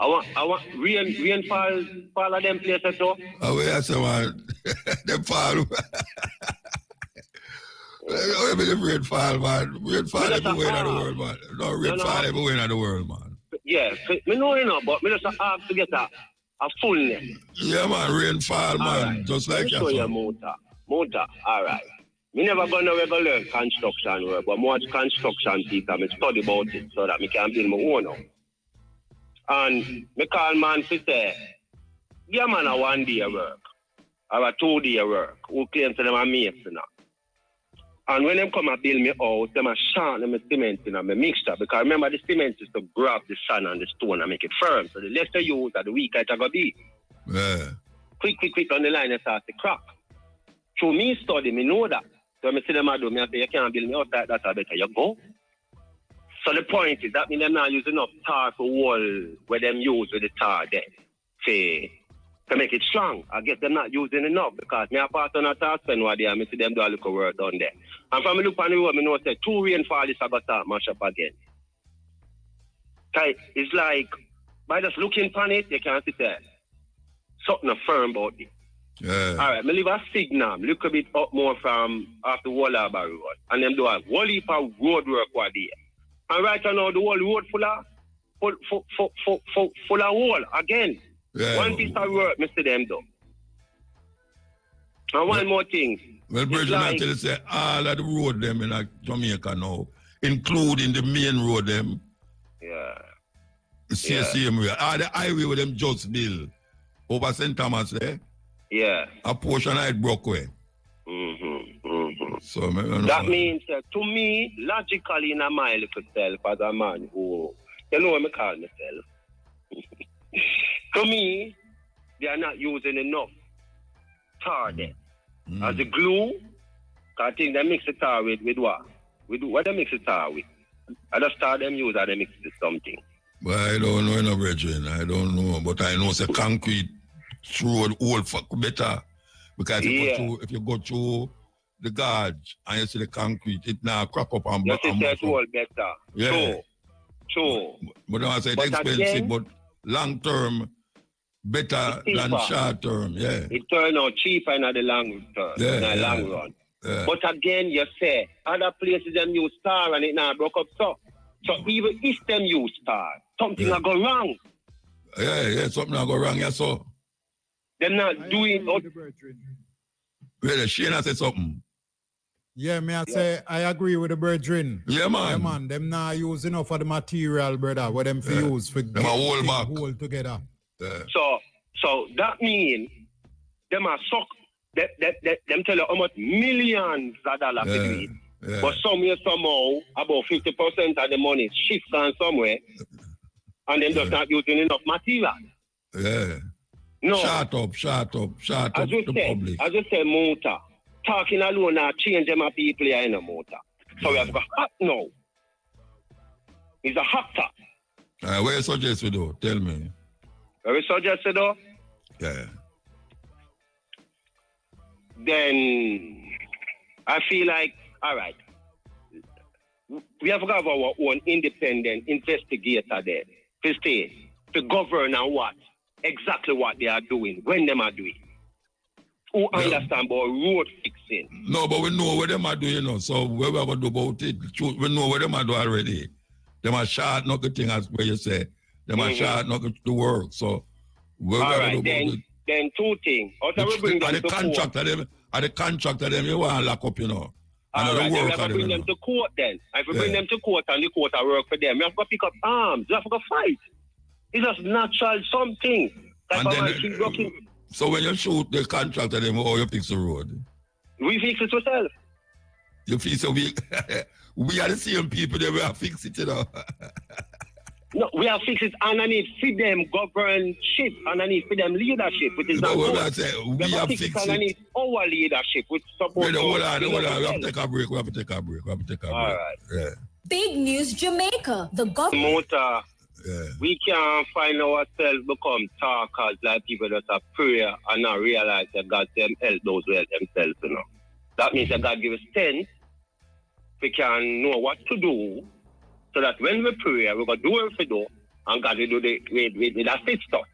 I want rainfall of them places too. Oh, yeah, so man. Them fall. Where be the rainfall, man? Rainfall everywhere in the world, man. No, rainfall everywhere in the world, man. Yeah, me know you know, but me just have to get a fullness. Yeah, man, rainfall, man. Right. Just like that. Show you motor. All right. Me never gonna learn construction work, but more construction people, I study about it so that I can build my own now. And me call man to say, yeah man, a 1 day work, or a 2 day work, who claims to them a mason. And when them come and build me out, them a sharpen them cement in my mixture, because remember the cement is to grab the sand and the stone and make it firm, so the less you use, the weaker it's gonna be. Yeah. Quick on the line, it starts to crack. Through me study, me know that. So I see them do, me say, you can't build me out like that, I better you go. So the point is, that means they're not using enough tar for wall where them use with the tar there. To make it strong. I guess they're not using enough because me a part on a tar spend what they are, me see them do a little work down there. And from me look on the road, me know say 2 rainfall is about to mash up again. It's like, by just looking on it, you can't see there. Something firm about it. Yeah. All right, me leave a signal, look a bit up more from after Wallaba Road. And them do a whole heap of road work what there. And right now, the whole road full of wall again. Yeah. One piece of work, Mr. Them do. And one more thing. Well, Bridget, I tell you, say, all of the road them in Jamaica now, including the main road them. Yeah. The same way. All the highway with them just build. Over St. Thomas there. Yeah. A portion of it broke away. So, that means to me, logically in my little self as a man who, you know what I call myself. To me, they are not using enough tar there. As the glue, I think they mix the tar with what? With what they mix the tar with? I just start them use and they mix it with something. Well, I don't know, no, brethren. I don't know. But I know it's a concrete road all better. Because if you go through the gorge and you see the concrete, it now crack up and block. It's all better. Yeah. True. But I say it's expensive, again, but long term, better than short term. Yeah. It turn out cheaper in the long term, in the long run. Yeah. But again, you say, other places them use star and it now broke up so. So even if them use star, something will go wrong. Yeah, something will go wrong, yeah, so. They're not doing it. Really, Shana said something. Yeah, me I say I agree with the brethren. Yeah, man. Yeah, man. Them not use enough of the material, brother. What them for use for them a hold back. Hold together. So that means them are suck. Them tell you how much millions of dollars to do it. But somewhere, somehow, about 50% of the money shift gone somewhere, and them just not using enough material. Yeah. No. Shut up the public. As you say, Muta, talking alone now change them people here in the Muta. So we have got hot now. It's a hot top. Where you suggest we do? Tell me. Where we suggest we do? Yeah. Then I feel like, all right, we have got our own independent investigator there to stay, to govern on exactly what they are doing, when they are doing. Who understand about road fixing? No, but we know what they are doing, you know. So what we are going to do about it? We know what they are doing already. They are short, not the thing as where you say. They are short, not the work. So what we are going to do about it? Then two things. The contractor them, you want to lock up, you know. And all right, then we have to bring them to court then. If we bring them to court and the court will work for them, we have to pick up arms. We have to go fight. It's just natural something. And then, so when you shoot the contractor them, or you fix the road? We fix it ourselves. You fix it, we are the same people that we have fixed it, you know. No, we have fixed it underneath for them governorship, underneath for them leadership, which is not good. We have fixed it underneath our leadership, which supports. Hold on. We have to take a break. All right. Yeah. Big news, Jamaica. The government. We can't find ourselves become talkers like people that are prayer and not realize that God can help those who help themselves, you know. That means that God gives us strength. We can know what to do. So that when we pray, we're going to do what we do, and God will do the fit stuff.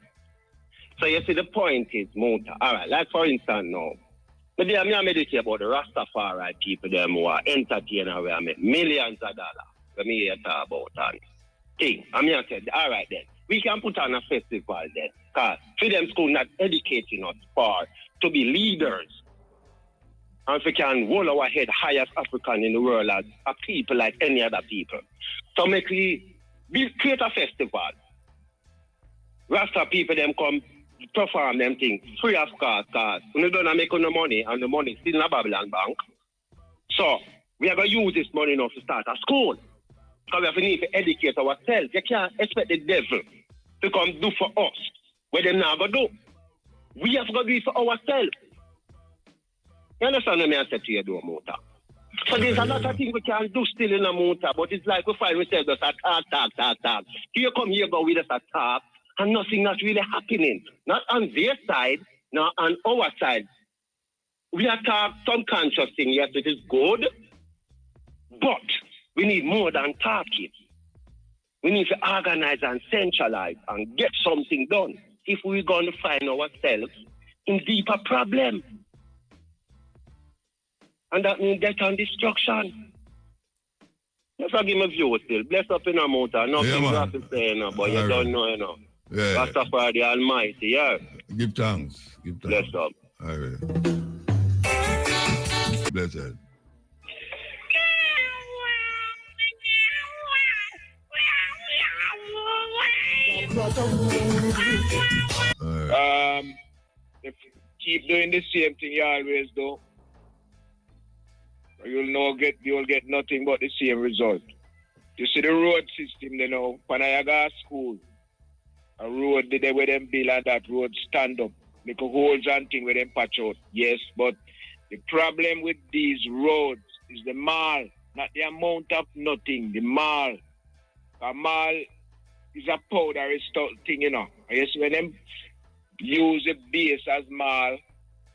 So you see, the point is, Muta. All right, like for instance now, but I'm meditate about the Rastafari people, them who are entertainers, where I make millions of dollars. Let me hear talk about that thing. I'm here to say, all right then, we can put on a festival then, because for them school not educating us to be leaders. And if we can hold our head high as African in the world as a people like any other people. So create a festival. Rasta people them come perform them things free of cost, because we don't make no money and the money is still in a Babylon bank. So we are going to use this money now to start a school. Because we have to need to educate ourselves. You can't expect the devil to come do for us what they're not going to do. We have to do it for ourselves. You understand what I said to you, do, Muta? So there's a lot of things we can do still in a Muta, but it's like we find ourselves just a talk. Here come, here go, we just a talk, and nothing that's really happening. Not on their side, not on our side. We are talking some conscious thing, yes, it is good, but we need more than talking. We need to organize and centralize and get something done if we're going to find ourselves in deeper problem. And that means death and destruction. Let's give me a view still. Bless up in a motor. Nothing you have to say, you know, but you don't know, you know. Yeah. Rastafari the Almighty, yeah. Give thanks. Bless up. All right. Blessed. If you keep doing the same thing you always do, you'll get nothing but the same result. You see the road system, you know, Panayaga School, a road where them build and that road stand up, make a holes and thing where them patch out. Yes, but the problem with these roads is the mall, not the amount of nothing, the mall. A mall is a powdery thing, you know. Yes, when them use the base as mall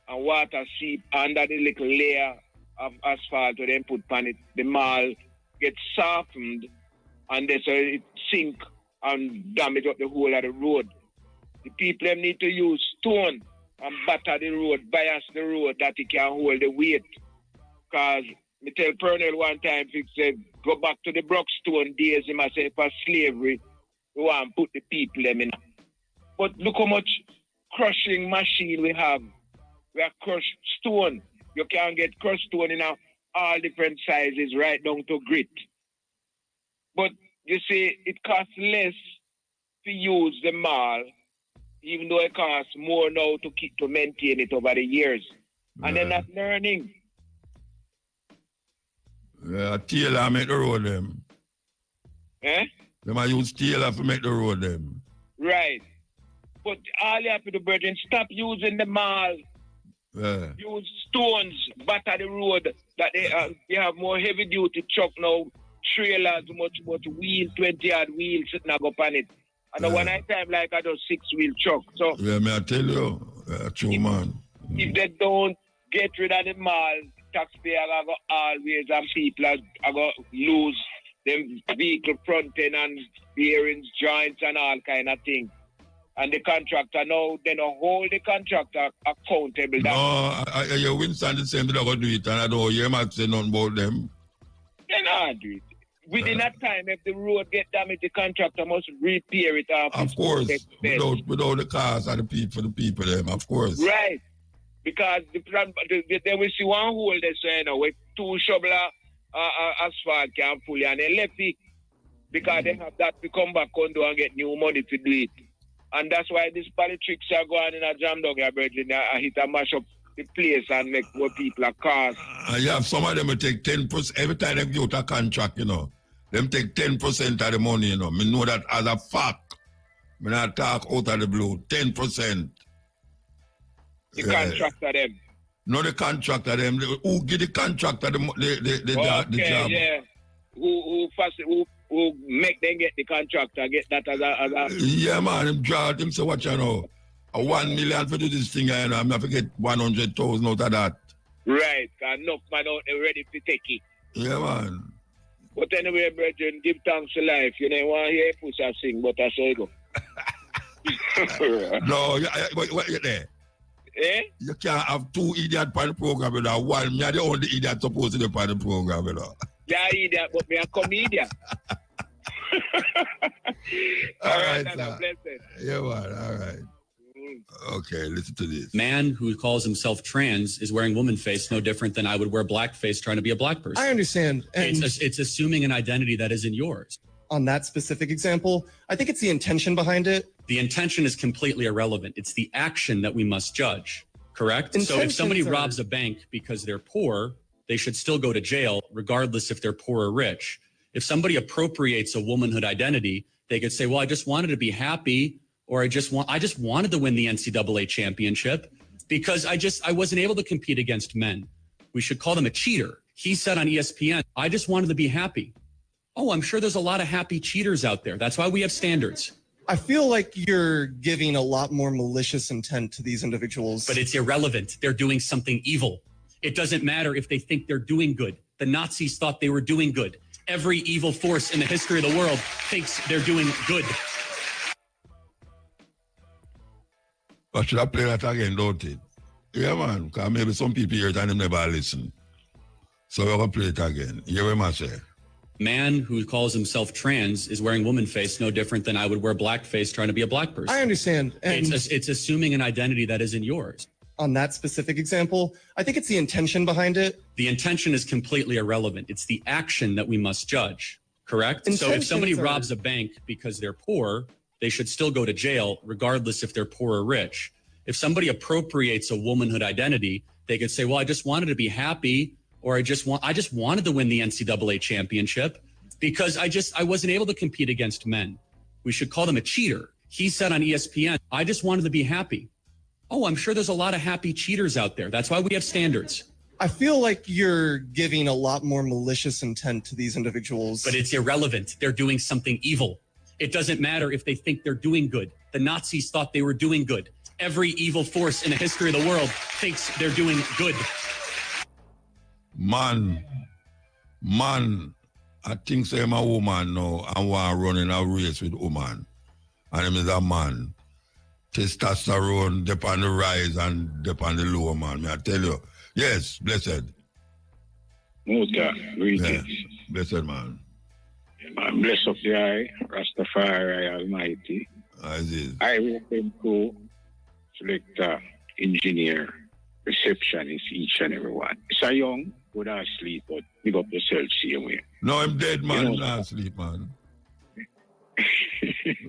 and water seep under the little layer of asphalt to then put on it, the mall gets softened and then so it sink and damage up the whole of the road. The people them need to use stone and batter the road, bias the road that it can hold the weight. Because me tell Pernell one time, he said, go back to the Brockstone days, he must say for slavery, we want to put the people them in. But look how much crushing machine we have. We have crushed stone. You can get crushed stone in all different sizes right down to grit. But you see, it costs less to use the mall even though it costs more now to maintain it over the years. And they're not learning. Yeah, Taylor make the road them. Eh? They might use Taylor to make the road them. Right. But all you have to do, brethren, stop using the mall. Yeah. Use stones, batter the road. That they have more heavy duty truck now, trailers, much wheel, 20-yard wheels sitting up on it. And the one I time like I do 6-wheel truck. So yeah, may I tell you, true man. If they don't get rid of the mall, taxpayer are going to always, and people are going to lose them vehicle front end and bearings, joints and all kind of things. And the contractor now, they don't hold the contractor accountable. No, you Winston the same thing they're going to do it, and I don't hear much say nothing about them. They not do it. Within that time, if the road get damaged, the contractor must repair it off. Of course, without the cars and for the people, them, of course. Right. Because they will see one hole they say, you know, with 2 shovel asphalt can fully, and they left it because they have that to come back on and get new money to do it. And that's why these politics are going in a jam down here, Virgin. I hit and mash up the place and make more people are cars. Yeah, some of them will take 10%. Every time they get a contract, you know, them take 10% of the money, you know. I know that as a fact. I not talk out of the blue. 10%. The contractor them. No, the contractor them. Who give the contractor the job? Yeah. Who make them get the contractor, get that as a... Yeah, man, him draw him say, what you know, 1 million for do this thing, you know, I'm not forget 100,000 out of that. Right, because enough man out there ready to take it. Yeah, man. But anyway, brethren, give thanks to life. You know, want to hear Pusa sing, but that's how you go. No, what you there? Eh? You can't have 2 idiots on the program, you know. One, me are the only idiot supposed to be on the program, you know. Yeah, idiot, but me a comedian. All right, sir. Yeah, man, all right. Okay, listen to this. Man who calls himself trans is wearing woman face no different than I would wear blackface trying to be a black person. I understand. And it's assuming an identity that isn't yours. On that specific example, I think it's the intention behind it. The intention is completely irrelevant. It's the action that we must judge, correct? So if somebody robs a bank because they're poor, they should still go to jail, regardless if they're poor or rich. If somebody appropriates a womanhood identity, they could say, well, I just wanted to be happy, or I just wanted to win the NCAA championship because I wasn't able to compete against men. We should call them a cheater. He said on ESPN, I just wanted to be happy. Oh, I'm sure there's a lot of happy cheaters out there. That's why we have standards. I feel like you're giving a lot more malicious intent to these individuals. But it's irrelevant. They're doing something evil. It doesn't matter if they think they're doing good. The Nazis thought they were doing good. Every evil force in the history of the world thinks they're doing good. But should I play that again, don't it? Yeah, man, because maybe some people hear it and they never listen. So we're going to play it again. You hear what I say? Man who calls himself trans is wearing woman face no different than I would wear blackface trying to be a black person. I understand. And it's assuming an identity that isn't yours. On that specific example, I think it's the intention behind it. The intention is completely irrelevant. It's the action that we must judge, correct? So if somebody robs a bank because they're poor, they should still go to jail, regardless if they're poor or rich. If somebody appropriates a womanhood identity, they could say, well, I just wanted to be happy, or I just wanted to win the NCAA championship because I wasn't able to compete against men. We should call them a cheater. He said on ESPN, I just wanted to be happy. Oh, I'm sure there's a lot of happy cheaters out there. That's why we have standards. I feel like you're giving a lot more malicious intent to these individuals. But it's irrelevant. They're doing something evil. It doesn't matter if they think they're doing good. The Nazis thought they were doing good. Every evil force in the history of the world thinks they're doing good. Man, I think say I'm a woman now and want to run in a race with woman. And him is a man. Testosterone dip on the rise and dip on the low, man. May I tell you. Yes, blessed. Muta, greetings. Yes, blessed, man. Man, bless up the eye, Rastafari Almighty. I welcome to selector, engineer, receptionist, each and every one. It's a young, good ass sleep, but big up yourself, same way. No, I'm dead, man. You know, I'm not asleep, man.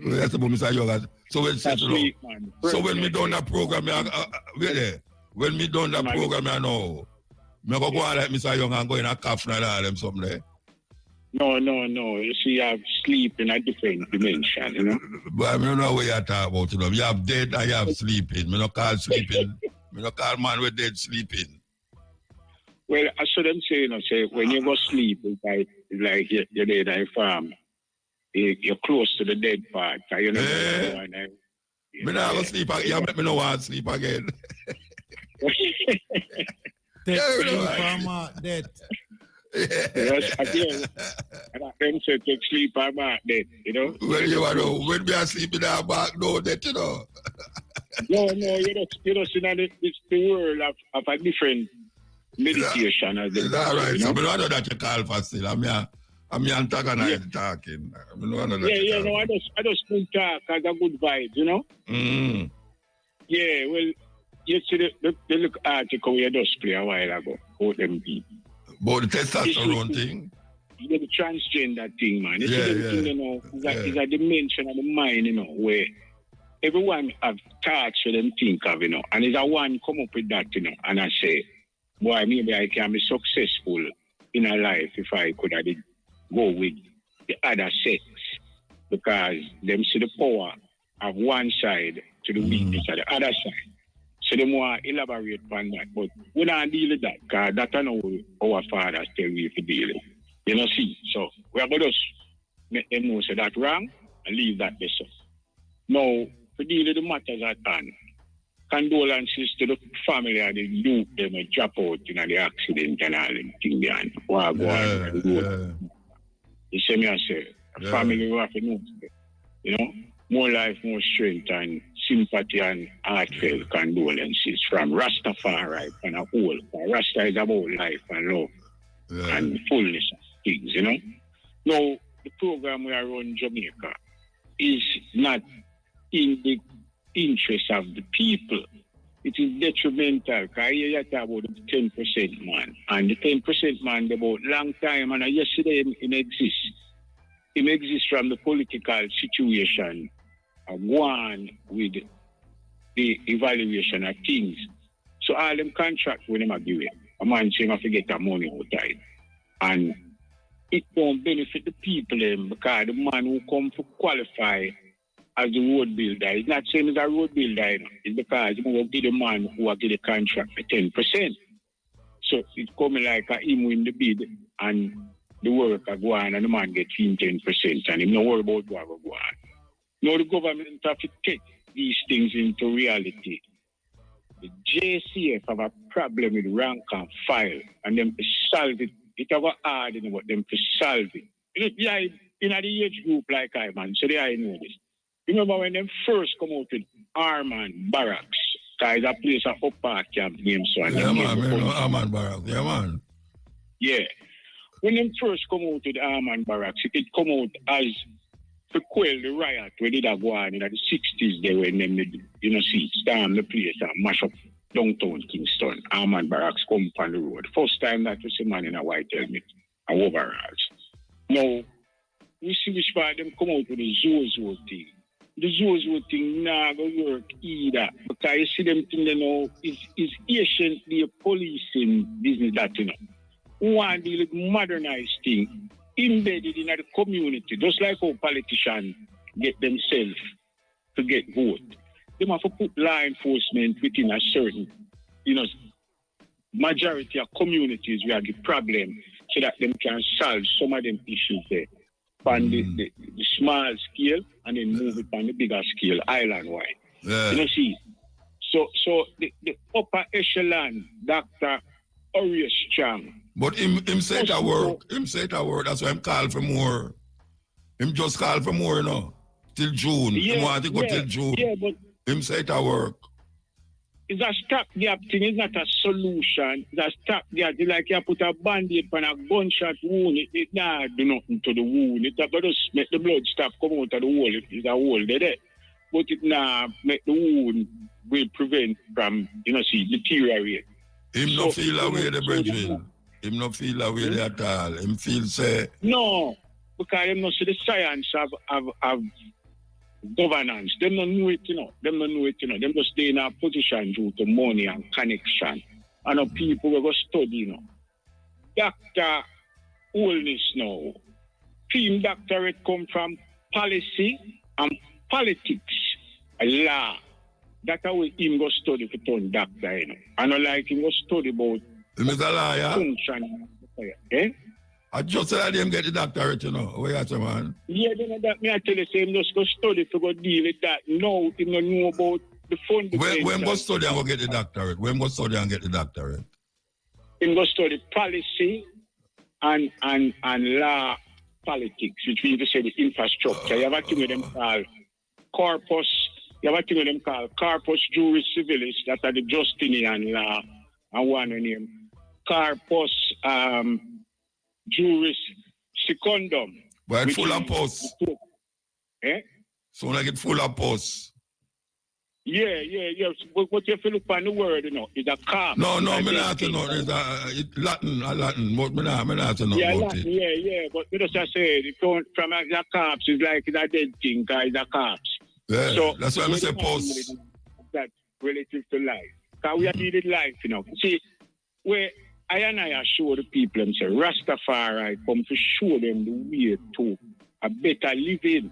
That's about Mr. Young. So when me done that program, when me done that program, I know. Me go on like Mr. Young and go in a cafe and all them something there. No. You see, you have sleep in a different dimension, you know. But I don't know what you're talking about, you know. You have dead and you have sleeping. Me not call sleeping. Me not call man with dead sleeping. Well, I saw them say, you know, when you go sleep, it's like you're dead in a farm. You're close to the dead part. You know, me not go sleep again. You make me no want to sleep again. Dead. Yes, again. And them say take sleep and back dead, you know. Well, you know, when we are sleeping in our back, no dead, you know. No, you don't see that it's the world of a different meditation. Is that right? So, I don't know that you call for still. I'm your antagonist talking. I just don't talk as a good vibe, you know? Mm. Yeah, well, you see the look article we just play a while ago about them people. About the testosterone thing? Yeah, the transgender thing, man. You see the thing, you know, is a dimension of the mind, you know, where everyone have thoughts for them think of, you know, and is a one come up with that, you know, and I say, boy, maybe I can be successful in a life if I could have go with the other sex, because them see the power of one side to the weakness of the other side. So they more elaborate on that. But we don't deal with that, because that's not our fathers tell we to deal with. You know, see, so we are going to make them know say that wrong and leave that better. Now, to deal with the matters at hand, condolences to the family of the youth them drop out in the accident and all them thing behind. You see me, I say, family will have to know, you know, more life, more strength, and sympathy and heartfelt condolences from Rastafari and a whole. Rasta is about life and love and fullness of things, you know. Now, the program we are on Jamaica is not in the interest of the people. It is detrimental, because you talk about the 10% man. And the 10% man, about long time, and yesterday it exists. It exists from the political situation one with the evaluation of things. So all them contracts when them are given, a man saying I forget the money outside. And it don't benefit the people them, because the man who come to qualify as the road builder is not same as a road builder, you know. It's because you will be the man who will get the contract for 10%. So it's coming like him win the bid and the worker go on and the man get 10%, and him no worry about what will go on. Now the government have to take these things into reality. The JCF have a problem with rank and file, and them to solve it. It have a hard in what them to solve it. Yeah, in the age group like I, man, so I know this. Remember when them first come out with Arman Barracks, because a place of upper camp named so. Yeah, man, Arman Barracks, yeah, man. Yeah. When them first come out with Arman Barracks, it come out as to quell the riot where they did go on in the 60s there when them, you know, see, storm the place and mash up downtown Kingston. Arman Barracks come on the road. First time that was a man in a white helmet and overalls. Now, we see which part them come out with the Zozo thing. The Zozo thing not going to work either, because you see them thing, you know, is anciently policing business that, you know. One deal with modernized thing embedded in the community, just like how politicians get themselves to get vote. They have to put law enforcement within a certain, you know, majority of communities where the problem, so that them can solve some of them issues there on the small scale and then move it on the bigger scale, island-wide. Yeah. You know, see. So the upper echelon, Dr. Orius Strong. But him say it at work. Him say it at work. That's why him call for more. Him just call for more, you know. Till June. Yeah, he want to go till June. Yeah, but him say it at work. It's a stopgap thing. It's not a solution. It's a stopgap. It's like you put a band-aid on a gunshot wound. It not do nothing to the wound. It just make the blood stop come out of the hole. It's a hole there. But it not make the wound will prevent from, you know, see, deteriorate. Him no feel away the brethren. Him no feel away at all. Him feel say... No. because them not see the science of governance. Them don't know it, you know. Them just stay in a position due to money and connection. And people will go study, you know. Dr. Oldness now. Team doctorate come from policy and politics, law. That's how him go study to turn doctor, you know. I don't like him go study about function. Eh? I just said him get the doctorate, you know. Where you man? Yeah, you know that me I tell you, him just go study to go deal with that. No, him don't know about the funding. When go study and go get the doctorate? When go study and get the doctorate? Him go study policy and law politics, which means to say the infrastructure. You have a thing with them called corpus. You have a thing with them called corpus juris civilis. That are the Justinian law. And one name corpus juris secundum. But it's full of posts. Eh? So like it full of posts. Yeah. But if you look on the word, you know, it's a carp. No, me not to know. It's Latin, but me not to know about it. Yeah. But you just say it from a corpse, it's like it's a dead thing, because it's a corpse. Yeah, so that's why I say post. That relative to life. Because we are dealing life, you know. See, where I show the people and say, Rastafari come to show them the way to a better living.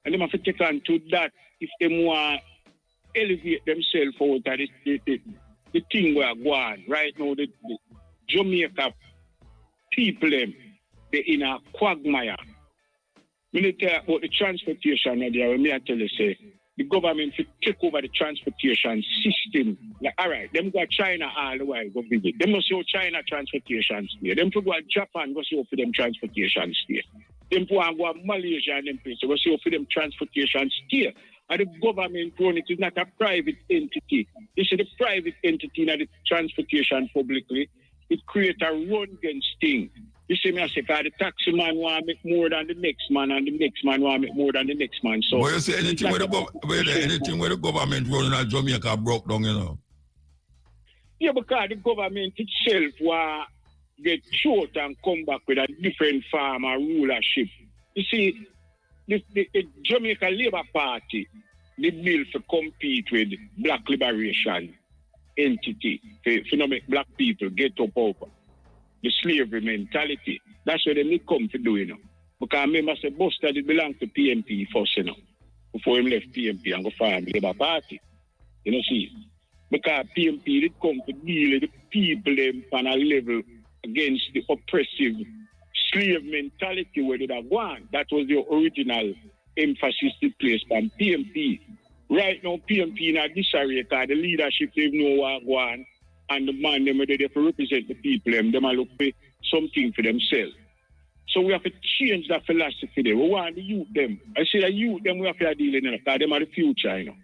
And they have to take on to that if they want to elevate themselves out of the thing we are going right now. The Jamaica people, they're in a quagmire. When they talk about the transportation, I tell you, say, the government should take over the transportation system. Like, all right, them go to China all the while, go visit. Them must see China transportation stay. Them to go to Japan, go see for them transportation stay. Them go to Malaysia and them places, go see for them transportation stay. And the government run it is not a private entity. This is the private entity that the transportation publicly. It creates a run against thing. You see me, I say, because the taxi man want to make more than the next man, and the next man want to make more than the next man. So, well, you say anything where the government running at Jamaica broke down, you know? Yeah, because the government itself want to get short and come back with a different form of rulership. You see, the Jamaica Labour Party, the bill to compete with black liberation entity, to make black people get up over the slavery mentality. That's what they come to do, you know. Because I remember say Buster did belong to PMP first, you know, before he left PMP and go form the Labour Party. You know, see. Because PMP did come to deal with the people them on a level against the oppressive slave mentality where they have gone. That was the original emphasis they placed on PMP. Right now, PMP in a disarray because the leadership they know what going. And the man, them, they have to represent the people, them are look for something for themselves. So we have to change that philosophy there. We want the youth, them. I say the youth, them, we have to deal in it, because them are the future, you know.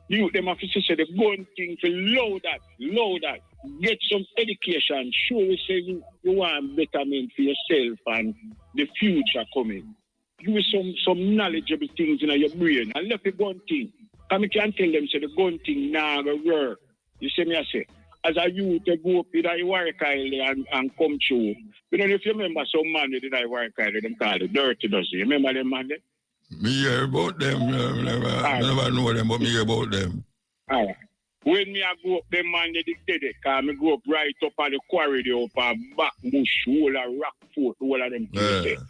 The youth, them have to say the gun thing, to load that, get some education, show we say you want betterment for yourself and the future coming. Give you some knowledgeable things in your brain, and left the gun thing. Come, can tell them, say the gun thing now go work. You see me, I say, as a youth, they go up with a work and come through. You know, if you remember some man that did a work them call it dirty, does you remember them man there? Me hear about them. I never know them, but me hear about them. All right. When me I go up, them man they did it, because me go up right up on the quarry, they up a back bush, all a rock fort, all of them things.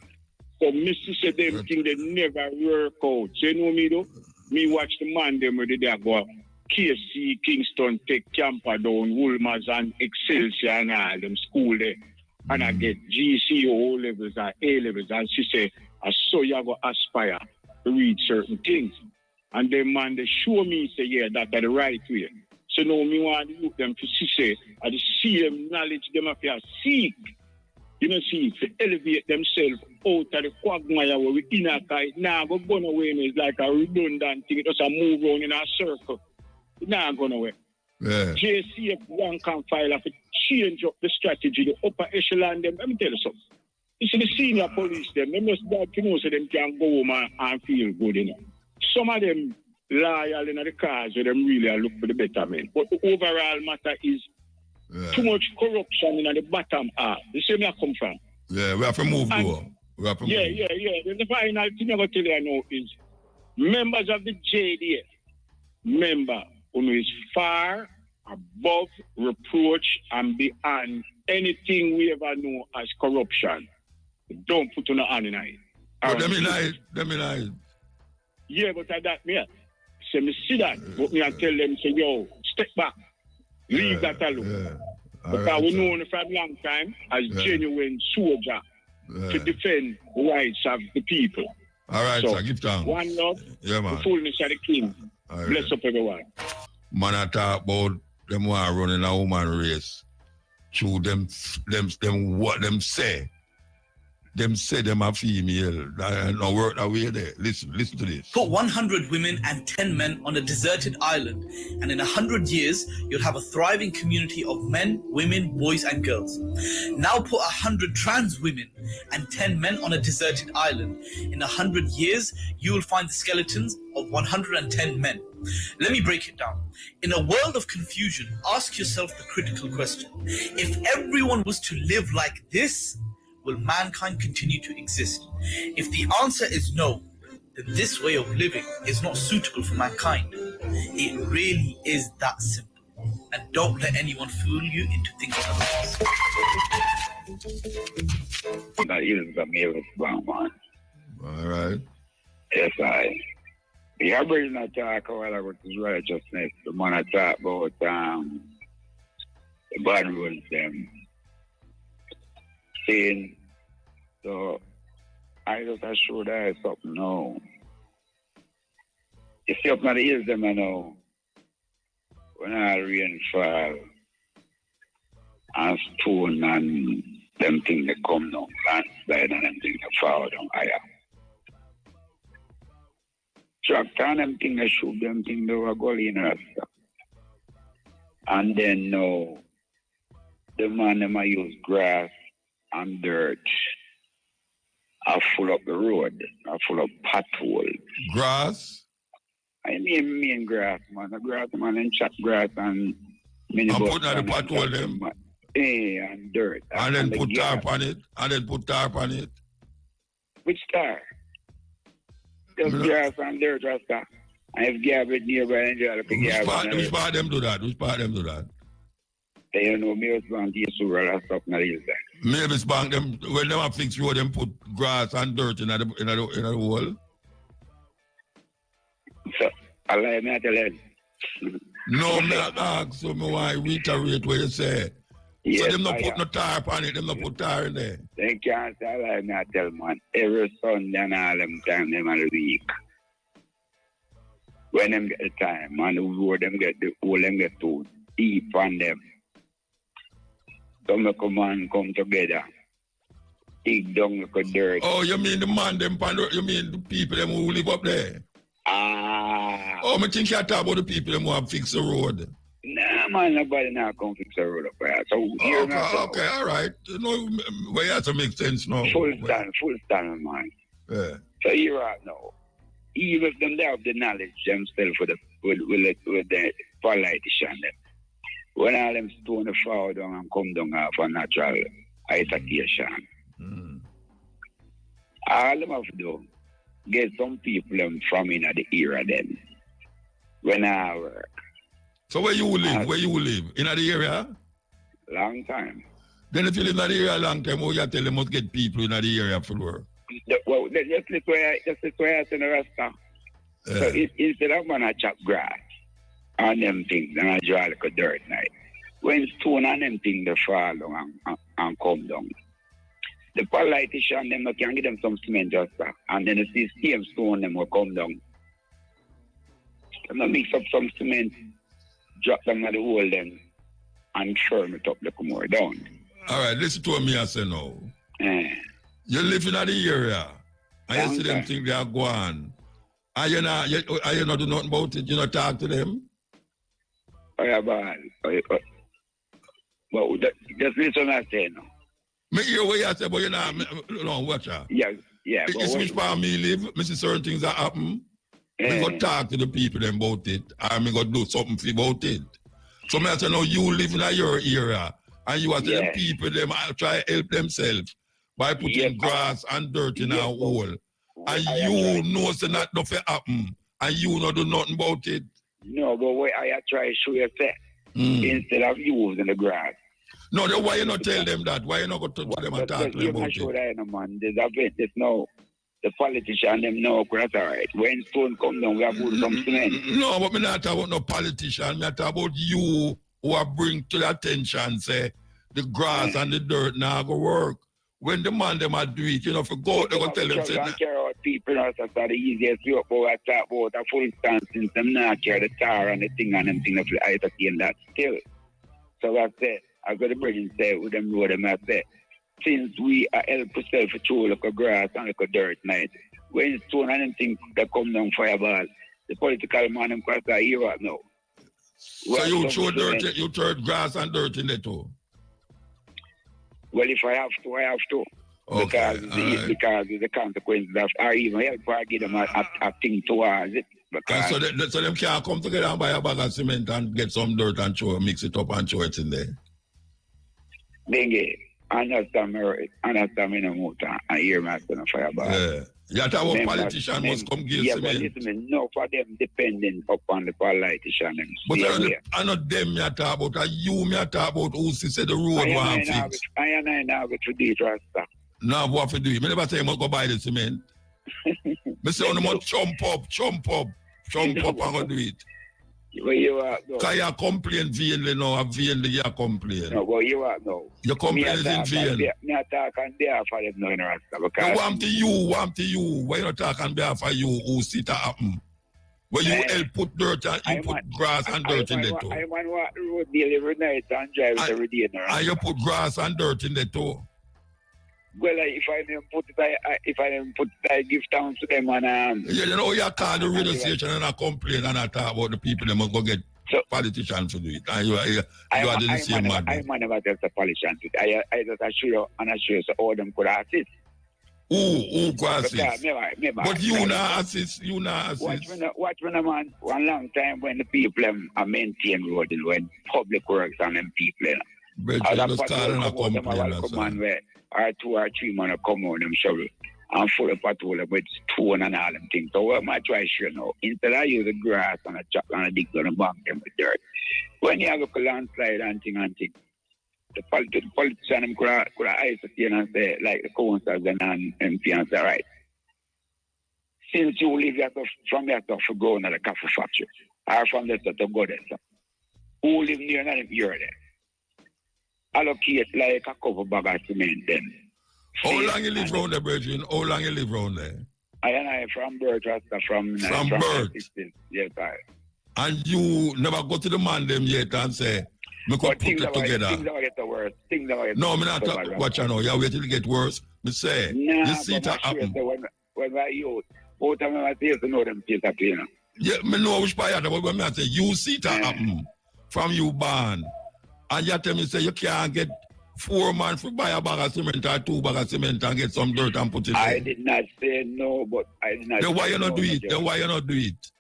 So me say them things they never work out. So you know me though? Me watch the man them where they go KC, Kingston, Tech, Camperdown, Woolmers, and Excelsior, and all them school there. And I get GC, O levels, and A levels. And she say, I saw you go aspire to read certain things. And then, man, they show me, say, yeah, that's the right way. So now, me want to look them to see, say, I see them knowledge, them have to seek. You know, see, to elevate themselves out of the quagmire where we in a kite. Now, go away, it's like a redundant thing. It just a move around in a circle. Now I'm going away. Yeah. JCF one can file to change up the strategy, the upper echelon them. Let me tell you something. You see the senior police them must start to know so them can go home and feel good, you know. Some of them loyal in the cause where them really look for the betterment. But the overall matter is too much corruption in the bottom half. You see where I come from? Yeah, we have to move though. Yeah. The final thing I'm going to tell you now is members of the JDF, member who is far above reproach and beyond anything we ever know as corruption. Don't put on a hand in it. But them in it. Yeah, but I that me. So me see that, but me and tell them, say, yo, step back. Leave that alone. Because we know for a long time as genuine soldier to defend the rights of the people. All right, so give thanks. One love, yeah, man. the fullness of the King. All Bless right. up everyone. Man, I talk about them one running a woman race. Through them what them say. Them say them are female. No work that way there. Listen to this. Put 100 women and 10 men on a deserted island, and in 100 years, you'll have a thriving community of men, women, boys, and girls. Now put 100 trans women and 10 men on a deserted island. In 100 years, you will find the skeletons of 110 men. Let me break it down. In a world of confusion, ask yourself the critical question. If everyone was to live like this, will mankind continue to exist? If the answer is no, then this way of living is not suitable for mankind. It really is that simple. And don't let anyone fool you into thinking otherwise. That is the male man. All right. Yes, the Aboriginal talk a while ago to righteousness. The man I talk about the bad rules them. Saying, so I just show that something now. You see up on the hills them I know, when all rain fall and stone and them things they come down, landslide and them things they fall down higher. Tractor and them things they shoot them things they were going in Rasta. And then now, the man them I use grass and dirt. I full up the road. I full up potholes. Grass? I mean grass, man. The grass, man, and chop grass and mini and put on the pothole them. And dirt. And then put tarp on it. Which tarp? Just grass and dirt, Rasta. And if garbage nearby, enjoy the garbage. Which part them do that? They know Mavis Bank used to roll stuff in the hills there. Mavis Bank, them, when they fix road, them put grass and dirt in the hole. So, I like me to tell you. No, me ask, so me want to reiterate what you say. Yes, so them not put no tarp on it, them not put tar in there. They can't say I like me to tell man. Every Sunday and all them time, them are the week. When them get the time, and the road them get the hole them get too deep on them. So me come together. Dig down the dirt. Oh, you mean the man them, you mean the people them who live up there? Oh, I think you talk about the people them who have fixed the road. Nah, man, nobody now come fix the road up there. So okay, all right. No, well, that make sense now. Full stand, man. Yeah. So here right now, even if them they have the knowledge themselves with the politician them. When all them stone fall down and come down off a natural isolation. All them have to do, get some people from in the area then. When I work. So where you live? In the area? Long time. Then if you live in the area a long time, you tell them must get people in the area for work? Well, that's where I send the Rasta. So instead of man I chop grass, and them things, and I draw like a dirt night. When stone and them things, they fall down and come down. The politician, them can give them some cement just that. And then the same stone, them will come down. Them mix up some cement, drop them at the hole then, and firm it up, they come more down. All right, listen to me, I say now. You live in the area, and you see them things, they are going. Are you not do nothing about it? You not talk to them? Oh, yeah, man. Well, just listen what I say now. Me hear what you say, but you know, watch out. Yeah. It's which part me live, me see certain things that happen. Me go talk to the people them about it, and me go do something about it. So me say, no, you live in your area, and you are the people them try to help themselves. by putting grass and dirt in our hole. And you know so not nothing happen. And you not do nothing about it. No, but what I try to show you instead of using the grass. No, then why you not tell them that? Why you not go to them and talk to them about it? Sure that, man. There's a business now. The politician them know that's all right. When stone come down, we have put some cement. No, but me not talk about no politician. Me talk about you who are bring to the attention, say, the grass and the dirt now go work. When the man them are do it, you know, for God, they go tell them, say, care about people, that's the easiest way up, but I talk about a full stance since them not care the tar and the thing and them thing of the ice and that still. So I said, I got the bridge say with them road, them I said, since we are help ourselves to throw like a grass and like a dirt night, when stone and them things that come down fireball, the political man them quite a hero now. So you throw dirt, you throw grass and dirt in the too? Well, if I have to, I have to. Okay, because the consequences of, or even help or give them a thing towards it. Because so them can't come together and buy a bag of cement and get some dirt and mix it up and throw it in there? Dengue, understand me no more and hear me asking a fireball. Yeah. You talk about politicians must come give cement. Yeah, but listen, no for them depending upon the politician. But I not them me talk about, I you me talk about who say the road want fix. I now go to the Rasta. Now what to do? I never say I must go buy the cement. I say I must chump up and go do it. Where you are no. Because you complain vainly now, vainly you complain. No, but you are no. Your complaint is in vain. Me talk on behalf of them no in Rasta. Because want to you. Why you not talk on behalf of you who see that happen? Where you help put dirt and you put grass and dirt in there too. I want walk the road daily every night and drive it every day in Rasta. And you put grass and dirt in there too. Well, if I didn't put it, I give thanks to them and yeah, you know, you call the radio station and I complain and I talk about the people that must go get politicians to do it. And you are the same man. I never tell the politicians to do it. I just assure you and assure you so all them could assist. Who could assist? But you not assist. Watch me, man. One long time when the people are maintain road, when public works and them people. But you just start and I complain. Or 2 or 3 men come on them shovel and full of patrol with stone and all them things. So what am I trying to show now? Instead I use the grass and a chop and a dig down and bank them with dirt. When you have a landslide and thing, the politician them could have eyes and say, like the councils and MP and say, right, since you live from your stuff to go into the coffee factory, or from the stuff to go there, who live near them here there? Allocate like a couple bag of cement then. How long you live around there, Bridget? How long you live around there? I from birth, Rasta, from birth? Yes, I. And you never go to the man them yet and say, we could put it together. Things never get worse. No, I'm not watch you know. You wait till it get worse. Me say, you see it happen. When I youth, both of them I say to know them things happen, you know. Yeah, me know which part but when I say, you see it happen from you born. And you tell me, say, you can't get 4 months to buy a bag of cement or 2 bags of cement and get some dirt and put it in. I did not say no, but I did not then why you not no, do it? Then why you not do it?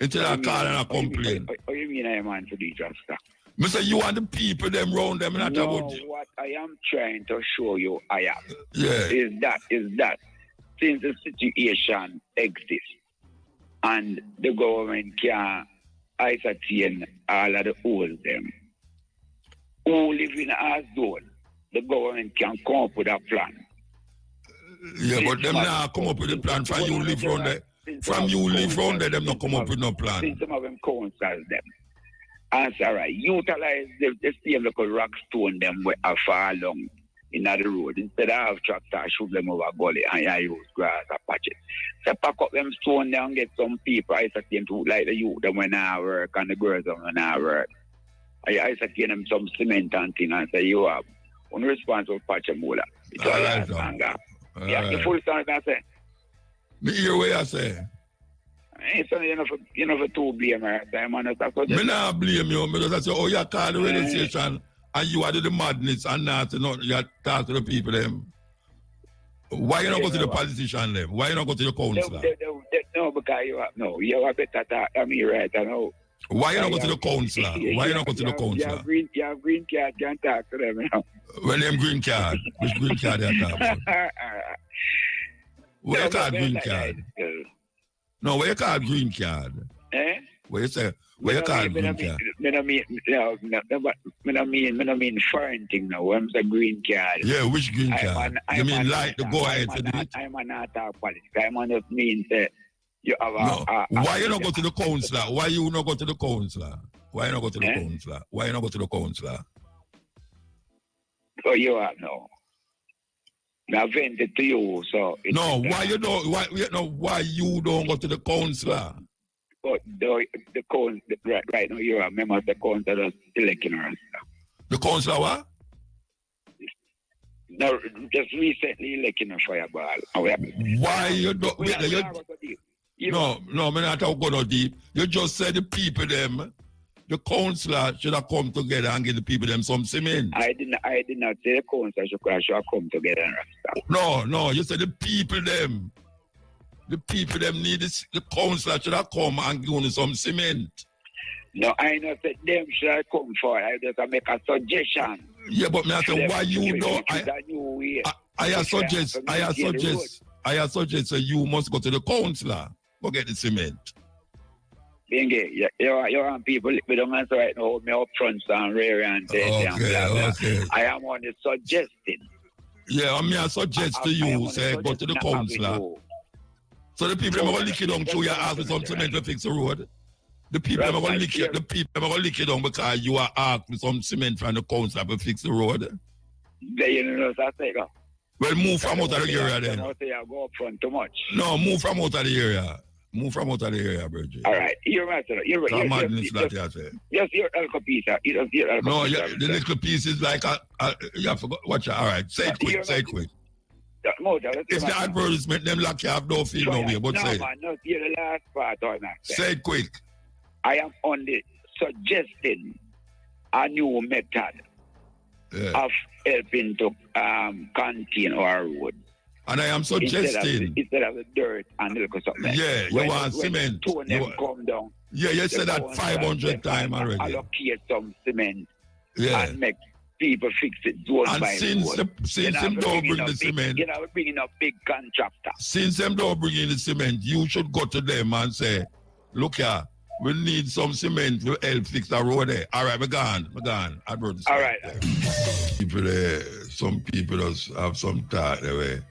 Until I call and I complain. What do you mean I am on to do it, Rasta? Me say, you and the people them round them, not no, about you. What I am trying to show you, I am. Yeah. Is that since the situation exists and the government can ascertain all of the holes them. Who live in a zone, the government can come up with a plan. Yeah, but them now come up with a plan. From you live around there. From you live around there, them not come up with no plan. Since some of them counsel them. And say, all right, utilize the same little rock stone them where are far along in the road. Instead of tractor, shoot them over gully and I use grass and patch it. So pack up them stone there and get some people. I certain to like the youth them when I work and the girls them when I work. I certain them some cement and thing and say you have one responsible patch them all. It's all right, yeah, the full sound I say. Me hear what you say. You know for two blame her time man. Me not blame you, because I say, oh, you call the radio station and you are the madness and not you talk to the people them. Why you not go to the politician them? Why you not go to the council? No, because you have better talk than me right now. Why you not go to the consular? Why you not go to the consular? You have green card, can't talk to them now. When them green card? Which green card you talk about? Where you call green card? No, where you call green card? Eh? Where you say, where you call green card? I mean foreign thing now. I'm the green card. Yeah, which green card? You mean like the go ahead for it? I'm not talk politics. I'm not mean that you have why you not go to the consular? Why you not go to the consular? Why you not go to the consular? Why you not go to the consular? Oh, you are no. I vented to you, so no. Why you don't? Why you don't go to the consular? But the right now you are a member of the consular electing us. The consular what? No, just recently electing a fireball. Why you don't? No, I'm not talking about deep. You just said the people them. The councillor should have come together and give the people them some cement. I did not say the councillor should have come together. No, you said the people them. The people them need this, the councillor should have come and give them some cement. No, I know that them should have come for it. I just make a suggestion. Yeah, but me I say why you don't I suggest that you must go to the councillor to get the cement. You want people we don't answer right now, me up front and rear and say, okay. I am only suggesting. Yeah, I suggest to you, say, go to the councillor. So the people are going to lick it down through your house with some cement to fix the road. The people are going to lick it down because you are asked for some cement from the councillor to fix the road. Well, move from out of the area then. Go up front too much. No, move from out of the area. Move from out of the area, Bridget. All right. You're right. You're right. Yes, you're a little piece. No, the little piece is like you have to go. Watch out. All right. Say it quick. If the advertisement, them like you have no feel no way, but say it. No, hear the last part or not. Say it quick. I am only suggesting a new method of helping to contain our road. And I am suggesting instead of the dirt and little something. Yeah, you want cement. Come down. Yeah, you said that 500 times already. Allocate some cement. Yeah. And make people fix it zone and by since zone. Since them don't bring the cement. You know, we're bringing a big contractor. Since them don't bring in the cement, you should go to them and say, look here, we need some cement to help fix the road there. All right, we're gone. All right. People, some people just have some thought the way.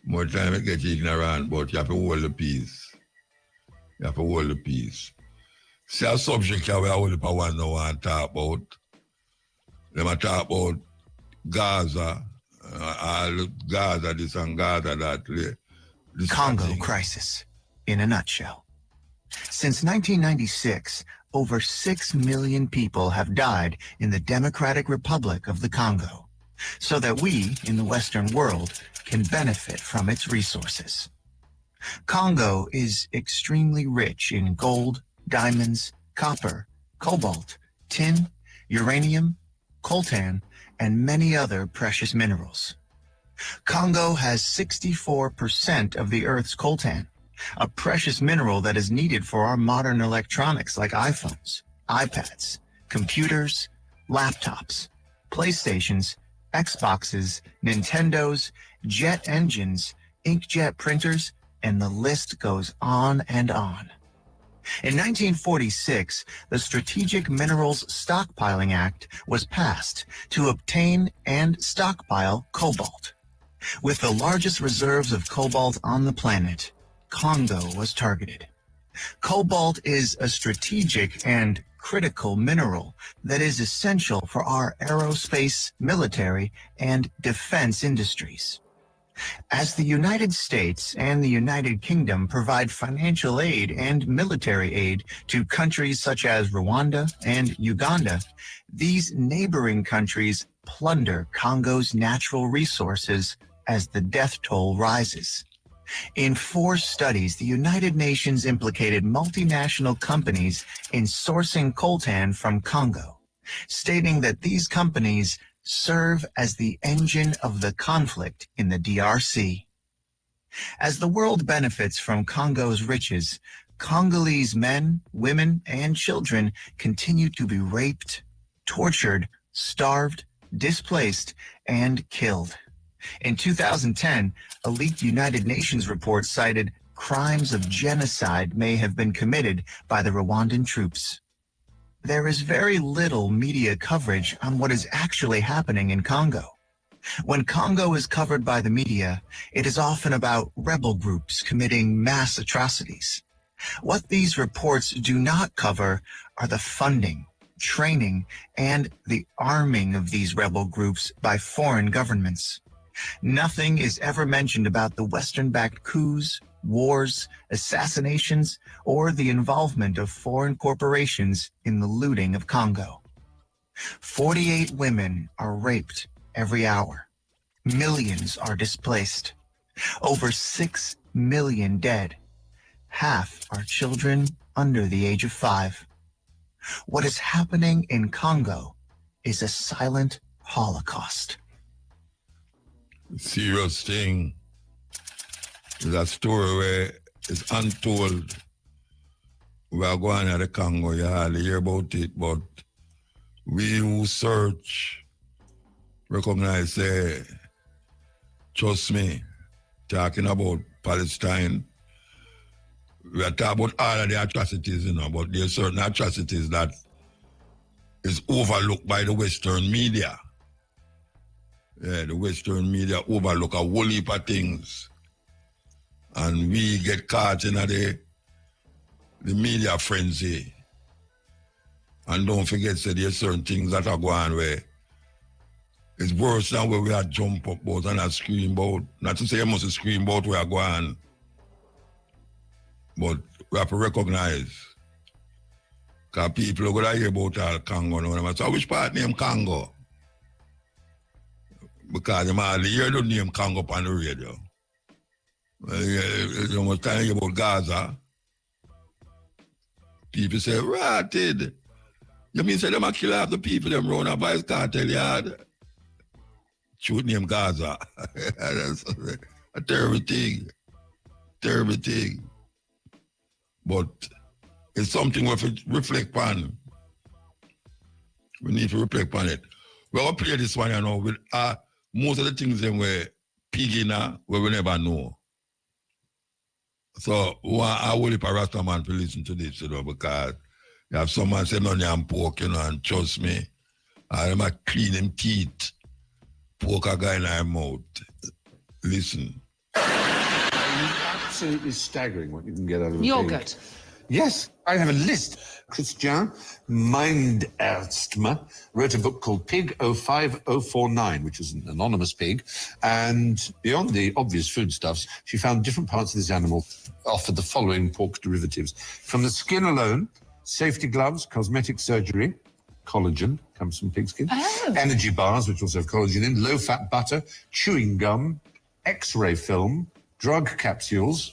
More time you get ignorant, but you have to hold the peace. See a subject here where I hold up a one now and talk about. Them a talk about Gaza, all Gaza this and Gaza that. Congo crisis, in a nutshell. Since 1996, over 6 million people have died in the Democratic Republic of the Congo, so that we, in the Western world, can benefit from its resources. Congo is extremely rich in gold, diamonds, copper, cobalt, tin, uranium, coltan, and many other precious minerals. Congo has 64% of the Earth's coltan, a precious mineral that is needed for our modern electronics like iPhones, iPads, computers, laptops, PlayStations, Xboxes, Nintendos, jet engines, inkjet printers, and the list goes on and on. In 1946, the Strategic Minerals Stockpiling Act was passed to obtain and stockpile cobalt. With the largest reserves of cobalt on the planet, Congo was targeted. Cobalt is a strategic and critical mineral that is essential for our aerospace, military, and defense industries. As the United States and the United Kingdom provide financial aid and military aid to countries such as Rwanda and Uganda, these neighboring countries plunder Congo's natural resources as the death toll rises. In 4 studies, the United Nations implicated multinational companies in sourcing coltan from Congo, stating that these companies serve as the engine of the conflict in the DRC. As the world benefits from Congo's riches, Congolese men, women, and children continue to be raped, tortured, starved, displaced, and killed. In 2010, a leaked United Nations report cited crimes of genocide may have been committed by the Rwandan troops. There is very little media coverage on what is actually happening in Congo. When Congo is covered by the media, it is often about rebel groups committing mass atrocities. What these reports do not cover are the funding, training, and the arming of these rebel groups by foreign governments. Nothing is ever mentioned about the Western-backed coups, wars, assassinations, or the involvement of foreign corporations in the looting of Congo. 48 women are raped every hour. Millions are displaced. Over 6 million dead. Half are children under the age of 5. What is happening in Congo is a silent Holocaust. Serious thing. There's a story where it's untold. We are going to the Congo, you hardly hear about it, but we who search recognize, trust me, talking about Palestine, we are talking about all of the atrocities, but there are certain atrocities that is overlooked by the Western media. Yeah, the Western media overlook a whole heap of things. And we get caught in the media frenzy. And don't forget, there's certain things that are going on where it's worse than where we are jump up about and scream about. Not to say you must scream about where we are going, but we have to recognize. Because people are going to hear about Congo now. So which part name Congo? Because they might hear the name Congo on the radio. You must tell you about Gaza. People say, rotted. You mean say them a kill half the people them run a vice cartel yard? Shoot name Gaza. That's a terrible thing. Terrible thing. But it's something we have to reflect on. We need to reflect on it. We're going to play this one, with most of the things them were pig where we never know. So I will if a Rasta man to listen to this, because you have someone say no I'm pork, and trust me, I might clean them teeth, poke a guy in their mouth. Listen. Absolutely staggering what you can get out of a Yogurt. pig. Yes, I have a list. Christian Minderstma wrote a book called Pig 05049, which is an anonymous pig. And beyond the obvious foodstuffs, she found different parts of this animal offered the following pork derivatives. From the skin alone, safety gloves, cosmetic surgery, collagen comes from pig skin, energy bars, which also have collagen in, low-fat butter, chewing gum, X-ray film, drug capsules,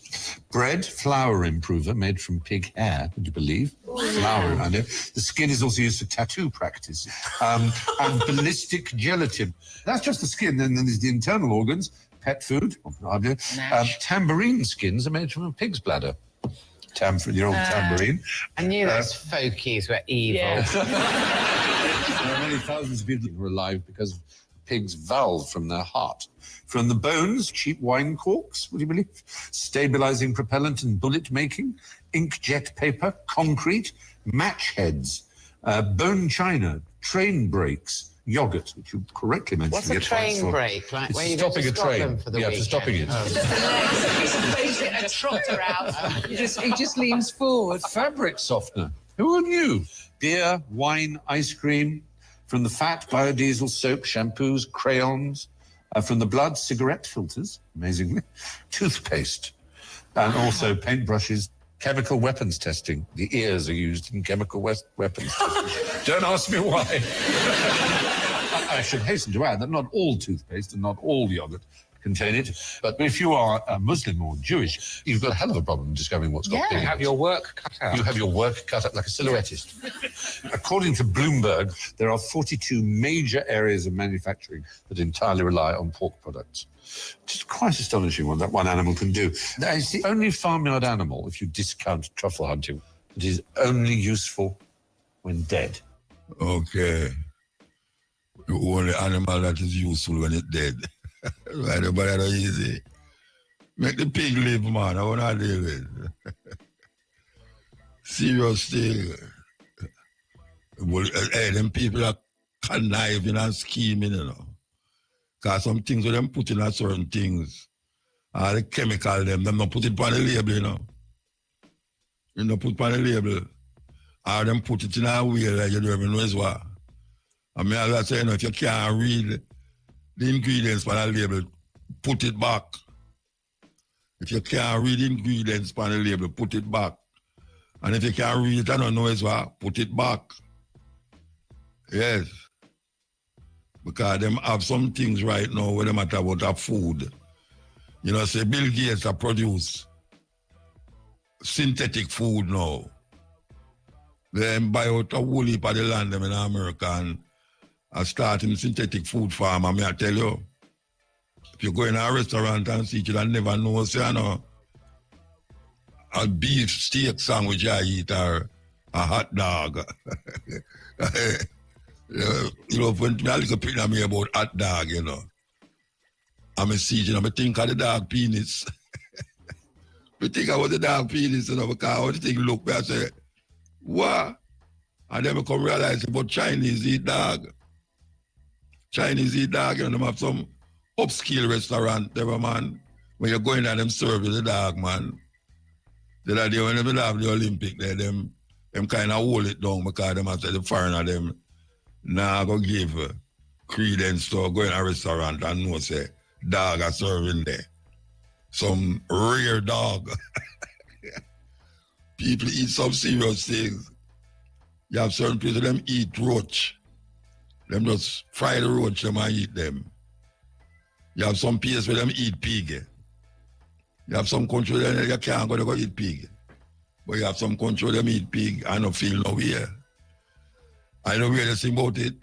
bread, flour improver made from pig hair, would you believe? Wow. Flour, I know. The skin is also used for tattoo practice. And ballistic gelatin. That's just the skin. Then there's the internal organs, pet food. Tambourine skins are made from a pig's bladder. The old tambourine. I knew those folkies were evil. Yeah. There are many thousands of people who are alive because of pig's valve from their heart. From the bones, cheap wine corks, would you believe? Stabilizing propellant and bullet making, inkjet paper, concrete, match heads, bone china, train brakes, yogurt, which you correctly mentioned. What's a train brake? Like where you go to Scotland for the weekend? For stopping it. A trotter out. He just leans forward. Fabric softener. Who knew? Beer, wine, ice cream. From the fat, biodiesel, soap, shampoos, crayons. From the blood, cigarette filters, amazingly. Toothpaste. And also paintbrushes. Chemical weapons testing. The ears are used in chemical weapons testing. Don't ask me why. I should hasten to add that not all toothpaste and not all yogurt contain it. But if you are a Muslim or Jewish, you've got a hell of a problem discovering what's got pig. You have your work cut out. You have your work cut out like a silhouettist. According to Bloomberg, there are 42 major areas of manufacturing that entirely rely on pork products. It's quite astonishing what that one animal can do. That is the only farmyard animal, if you discount truffle hunting, that is only useful when dead. Okay. The only animal that is useful when it's dead. Right, but that's easy. Make the pig live, man. I want to deal with. Serious thing. Well, hey, them people are conniving and scheming, you know. Because some things with them put in certain things, all the chemical them not put it on the label, you know. You don't put it on the label. Or them put it in a way like you don't even know as well. I mean, as I say, you know, if you can't read the ingredients on the label, put it back. If you can't read the ingredients on the label, put it back. And if you can't read it, I don't know as well, put it back. Yes. Because them have some things right now where they matter about our food. You know, say Bill Gates have produced synthetic food now. They buy out a whole heap of the land them in America and start in synthetic food farm. I mean, I tell you, if you go in a restaurant and see it, you never know, say, you know, a beef steak sandwich I eat or a hot dog. You know, when I look at me about hot dog, you know, I'm a see, you know, I think of the dog penis. I think about the dog penis, you know, because how the thing look, I say, what? And then I come realize about Chinese eat dog. Chinese eat dog, you know, them have some upscale restaurant, there, man. When you're going there, them serve you the dog, man. The other day when they have the Olympic there, them kind of hold it down because them have said the foreigner them now go give credence to go in a restaurant and know say dog are serving there. Some rare dog. People eat some serious things. You have certain people them eat roach. Them just fry the roach them and eat them. You have some places where them eat pig. You have some country where you can't go eat pig. But you have some country where them eat pig and don't feel nowhere. I know where they think about it.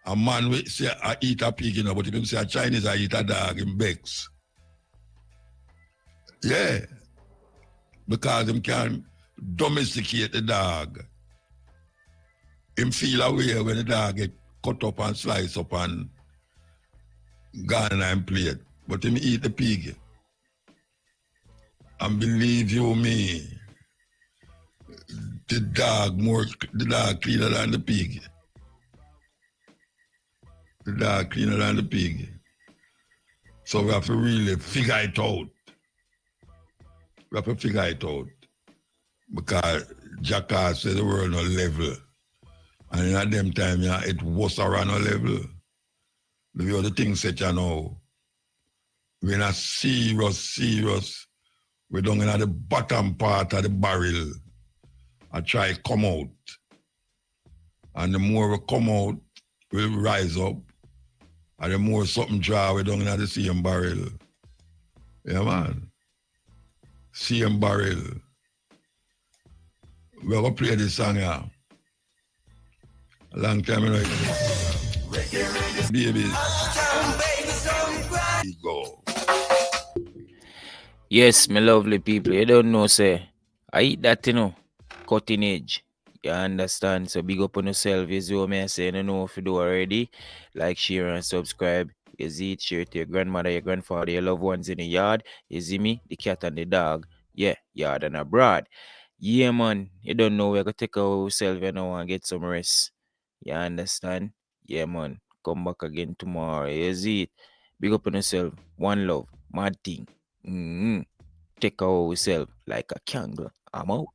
A man will say I eat a pig, you know, but if him say a Chinese I eat a dog, him begs. Yeah. Because him can domesticate the dog. Him feel away when the dog get cut up and sliced up and gone and played. But him eat the pig. And believe you me, the dog cleaner than the pig. The dog cleaner than the pig. So we have to really figure it out. We have to figure it out. Because Jackass said the world no level. And in them time, yeah, it was around a level. The other things that you know, we're not serious. We're down in the bottom part of the barrel. I try to come out. And the more we come out, we'll rise up. And the more something draw, we're down in the same barrel. Yeah, man. Same barrel. We're going to play this song here. A long time, you know. Babies. Go. Yes, my lovely people. You don't know, say. I eat that, you know. Cutting edge. You understand? So big up on yourself. You see what I say? You know if you do already. Like, share, and subscribe. You see it, share it to your grandmother, your grandfather, your loved ones in the yard. You see me? The cat and the dog. Yeah, yard and abroad. Yeah, man. You don't know. We're going to take ourselves, you know, and get some rest. You understand? Yeah, man. Come back again tomorrow. You see it? Big up on yourself. One love. Mad thing. Take ourselves like a candle. I'm out.